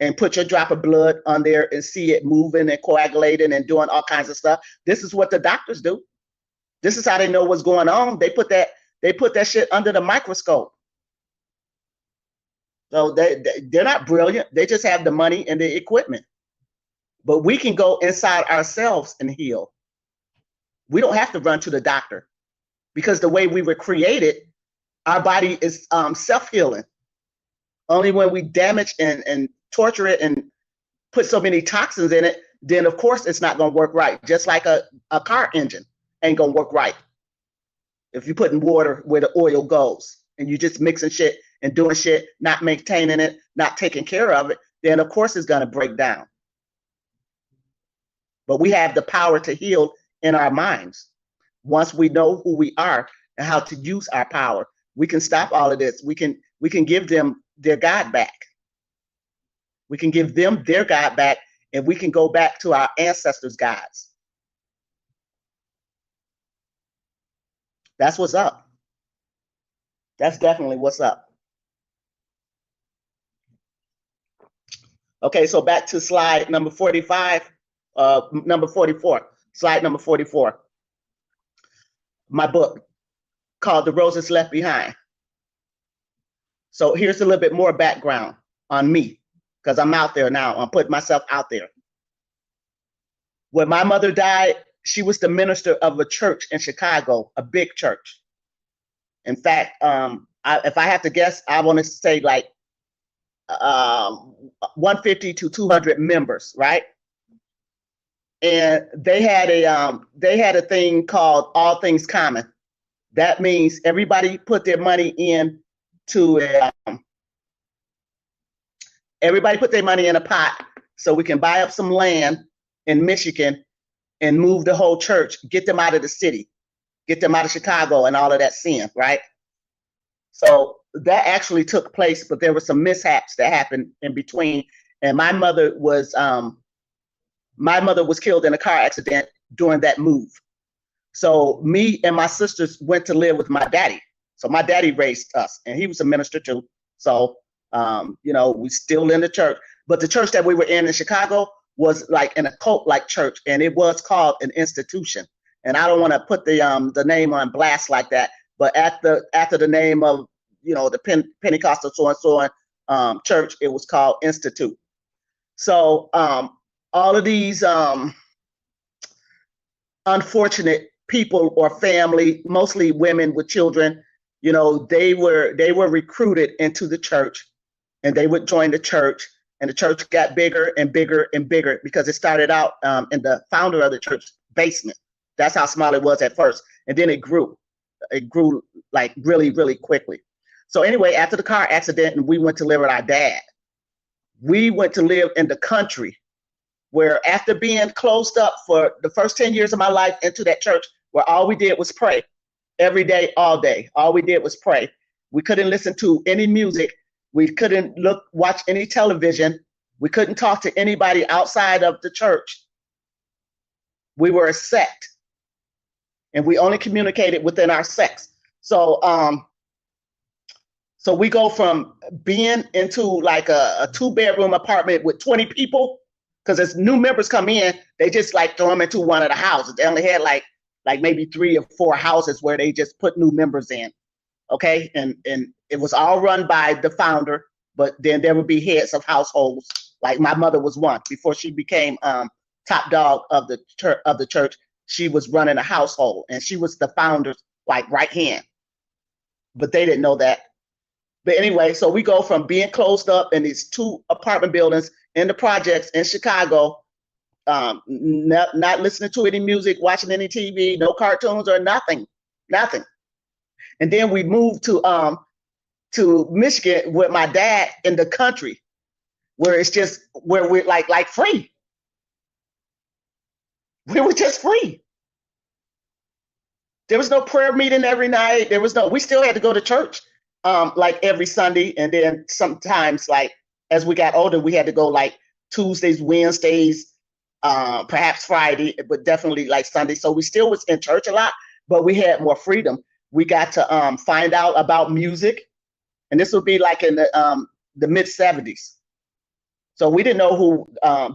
and put your drop of blood on there and see it moving and coagulating and doing all kinds of stuff. This is what the doctors do. This is how they know what's going on. They put that shit under the microscope. So they're not brilliant. They just have the money and the equipment. But we can go inside ourselves and heal. We don't have to run to the doctor, because the way we were created, our body is self-healing. Only when we damage and torture it and put so many toxins in it, then of course it's not going to work right. Just like a car engine ain't going to work right. If you put in water where the oil goes and you just mixing shit and doing shit, not maintaining it, not taking care of it, then of course it's going to break down. But we have the power to heal in our minds. Once we know who we are and how to use our power, we can stop all of this. We can give them their God back. We can give them their God back, and we can go back to our ancestors' gods. That's what's up. That's definitely what's up. Okay, so back to slide number 45, number 44, slide number 44. My book called The Roses Left Behind. So here's a little bit more background on me, because I'm out there now. I'm putting myself out there. When my mother died, she was the minister of a church in Chicago, a big church. In fact, if I have to guess, I want to say like 150 to 200 members, right? And they had a thing called All Things Common. That means everybody put their money in to everybody put their money in a pot so we can buy up some land in Michigan and move the whole church, get them out of the city, get them out of Chicago and all of that sin, right? So that actually took place, but there were some mishaps that happened in between. And my mother was killed in a car accident during that move. So me and my sisters went to live with my daddy. So my daddy raised us, and he was a minister too. So, we still in the church, but the church that we were in Chicago was like an occult-like church, and it was called an institution. And I don't want to put the name on blast like that, but after the name of the Pentecostal so and so church, it was called Institute. So all of these unfortunate people or family, mostly women with children, they were recruited into the church, and they would join the church, and the church got bigger and bigger and bigger because it started out in the founder of the church basement. That's how small it was at first. And then it grew like really, really quickly. So anyway, after the car accident, and we went to live with our dad, we went to live in the country, where after being closed up for the first 10 years of my life into that church, where all we did was pray every day, all day. All we did was pray. We couldn't listen to any music. We couldn't watch any television. We couldn't talk to anybody outside of the church. We were a sect, and we only communicated within our sects. So we go from being into like a 2-bedroom apartment with 20 people, because as new members come in, they just like throw them into one of the houses. They only had like maybe 3 or 4 houses where they just put new members in. Okay, and it was all run by the founder, but then there would be heads of households. Like my mother was one. Before she became top dog of the church, she was running a household, and she was the founder's like right hand. But they didn't know that. But anyway, so we go from being closed up in these 2 apartment buildings in the projects in Chicago, not listening to any music, watching any TV, no cartoons or nothing. And then we moved to Michigan with my dad in the country, where it's just where we're like free. We were just free. There was no prayer meeting every night. We still had to go to church like every Sunday, and then sometimes like as we got older, we had to go like Tuesdays, Wednesdays, perhaps Friday, but definitely like Sunday. So we still was in church a lot, but we had more freedom. we got to find out about music, and this would be like in the mid 70s. So we didn't know who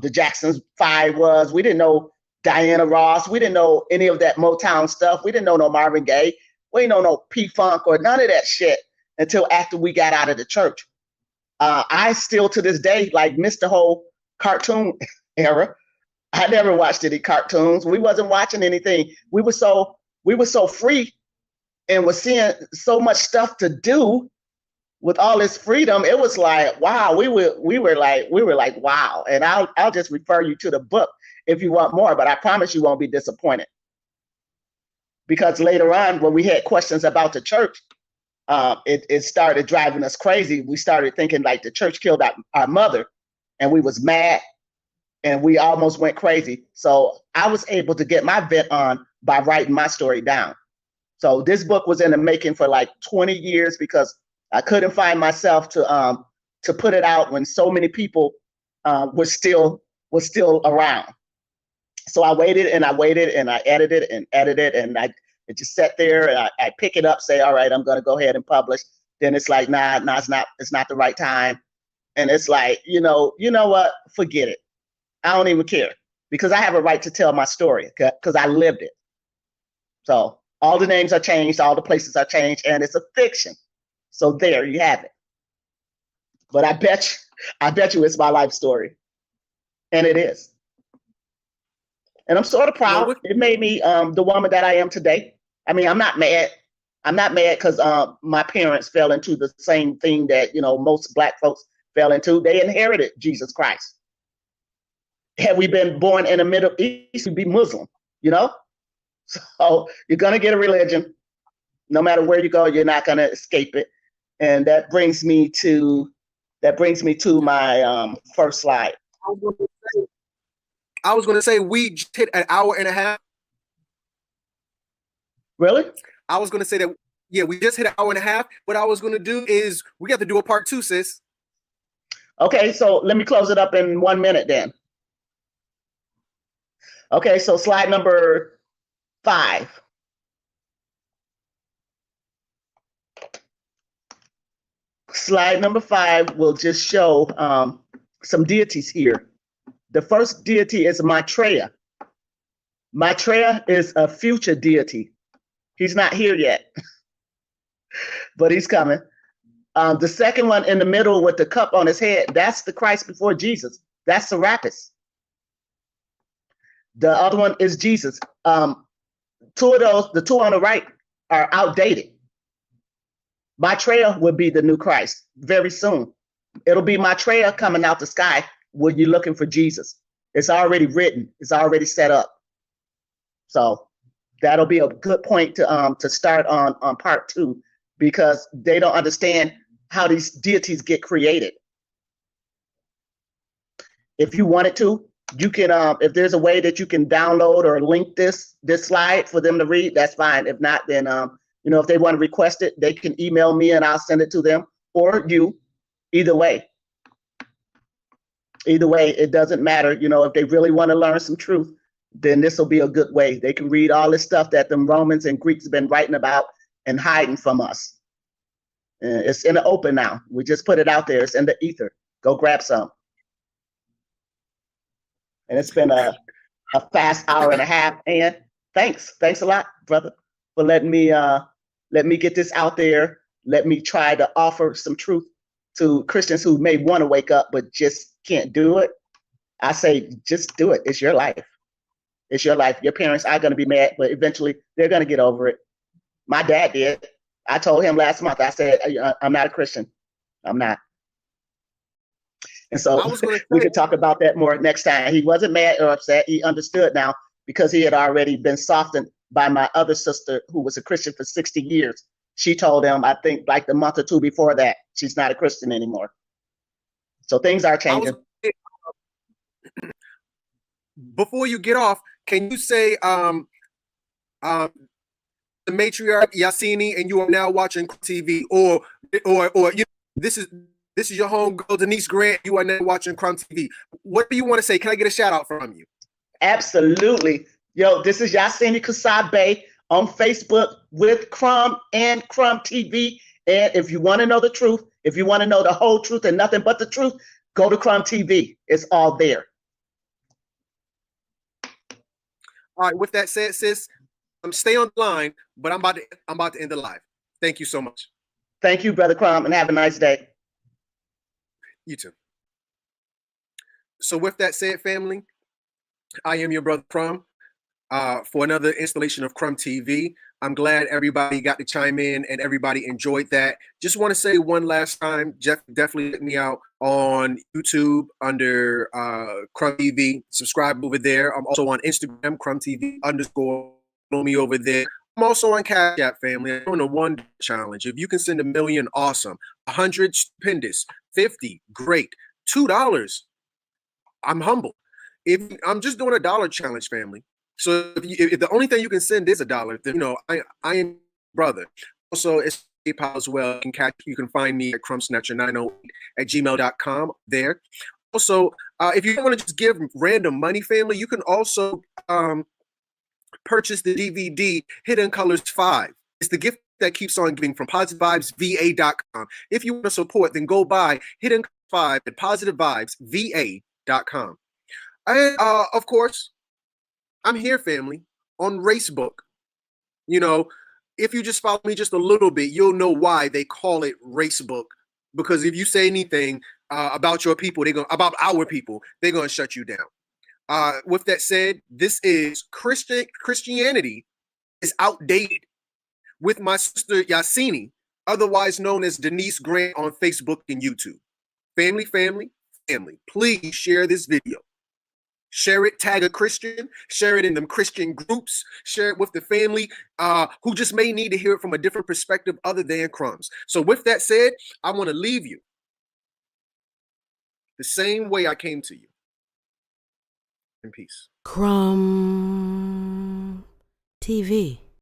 the Jackson 5 was. We didn't know Diana Ross. We didn't know any of that Motown stuff. We didn't know no Marvin Gaye. We didn't know no P-Funk or none of that shit until after we got out of the church. I still to this day like missed the whole cartoon era. I never watched any cartoons. We wasn't watching anything. We were so free and was seeing so much stuff to do with all this freedom. It was like, wow, we were like, wow. And I'll just refer you to the book if you want more, but I promise you won't be disappointed. Because later on, when we had questions about the church, it started driving us crazy. We started thinking like the church killed our mother, and we was mad, and we almost went crazy. So I was able to get my vent on by writing my story down. So this book was in the making for like 20 years because I couldn't find myself to put it out when so many people were still around. So I waited and I edited and I just sat there and I pick it up, say, all right, I'm going to go ahead and publish. Then it's like, nah, it's not the right time. And it's like, you know what? Forget it. I don't even care because I have a right to tell my story because I lived it. So all the names are changed, all the places are changed, and it's a fiction. So there you have it. But I bet you it's my life story. And it is. And I'm sort of proud. It made me the woman that I am today. I mean, I'm not mad. I'm not mad because my parents fell into the same thing that, most Black folks fell into. They inherited Jesus Christ. Had we been born in the Middle East, we'd be Muslim, So you're going to get a religion. No matter where you go, you're not going to escape it. And that brings me to my first slide. I was going to say we just hit an hour and a half. Really? I was going to say that, yeah, we just hit an hour and a half. What I was going to do is we got to do a part 2, sis. Okay, so let me close it up in 1 minute then. Okay, so slide number 5. Slide number 5 will just show some deities here. The first deity is Maitreya. Maitreya is a future deity. He's not here yet, but he's coming. The second one in the middle with the cup on his head, that's the Christ before Jesus. That's Serapis. The other one is Jesus. Two of those, the two on the right, are outdated. Maitreya will be the new Christ very soon. It'll be Maitreya coming out the sky when you're looking for Jesus. It's already written. It's already set up. So that'll be a good point to start on part 2 because they don't understand how these deities get created. If you wanted to, you can, if there's a way that you can download or link this slide for them to read, that's fine. If not, then if they want to request it, they can email me and I'll send it to them or you. Either way, it doesn't matter. If they really want to learn some truth, then this will be a good way. They can read all this stuff that the Romans and Greeks have been writing about and hiding from us. It's in the open now. We just put it out there. It's in the ether. Go grab some. And it's been a fast hour and a half. And thanks a lot, brother, for letting me get this out there. Let me try to offer some truth to Christians who may want to wake up but just can't do it. I say, just do it. It's your life. It's your life. Your parents are going to be mad, but eventually they're going to get over it. My dad did. I told him last month, I said, I'm not a Christian. I'm not. And so we could talk about that more next time. He wasn't mad or upset. He understood now because he had already been softened by my other sister who was a Christian for 60 years. She told him, I think like the month or 2 before that, she's not a Christian anymore. So things are changing. Before you get off, can you say the matriarch Yahsinni and you are now watching TV, or this is your homegirl Denise Grant, you are now watching Crumb TV. What do you want to say? Can I get a shout out from you? Absolutely. Yo, this is Yahsinni Kasabe, on Facebook with Crumb and Crumb TV. And if you want to know the truth, if you want to know the whole truth and nothing but the truth, go to Crumb TV. It's all there. All right. With that said, sis, stay on the line, but I'm about to end the live. Thank you so much. Thank you, Brother Crumb, and have a nice day. You too. So with that said, family, I am your brother Crumb for another installation of Crumb TV. I'm glad everybody got to chime in and everybody enjoyed that. Just want to say one last time, Jeff, definitely check me out on YouTube under Crumb TV. Subscribe over there. I'm also on Instagram, Crumb TV _ follow me over there. I'm also on Cash App, family. I'm doing a $1 challenge. If you can send $1 million, awesome. 100, stupendous. 50, great. $2, I'm humble. If I'm just doing a $1 challenge, family. So if the only thing you can send is $1, then I am brother. Also, it's PayPal as well. You can find me at crumbsnatcher908@gmail.com there. Also, if you don't want to just give random money, family, you can also purchase the DVD Hidden Colors 5. It's the gift that keeps on giving from positivevibesva.com. If you want to support, then go buy Hidden Colors 5 at positivevibesva.com. And of course, I'm here, family, on Racebook. If you just follow me just a little bit, you'll know why they call it Racebook. Because if you say anything about your people, about our people, they're gonna shut you down. With that said, this is Christianity is outdated. With my sister Yahsinni, otherwise known as Denise Grant on Facebook and YouTube. Family, please share this video. Share it, tag a Christian, share it in them Christian groups, share it with the family who just may need to hear it from a different perspective other than Crumbs. So with that said, I want to leave you the same way I came to you. In peace. Crumb TV.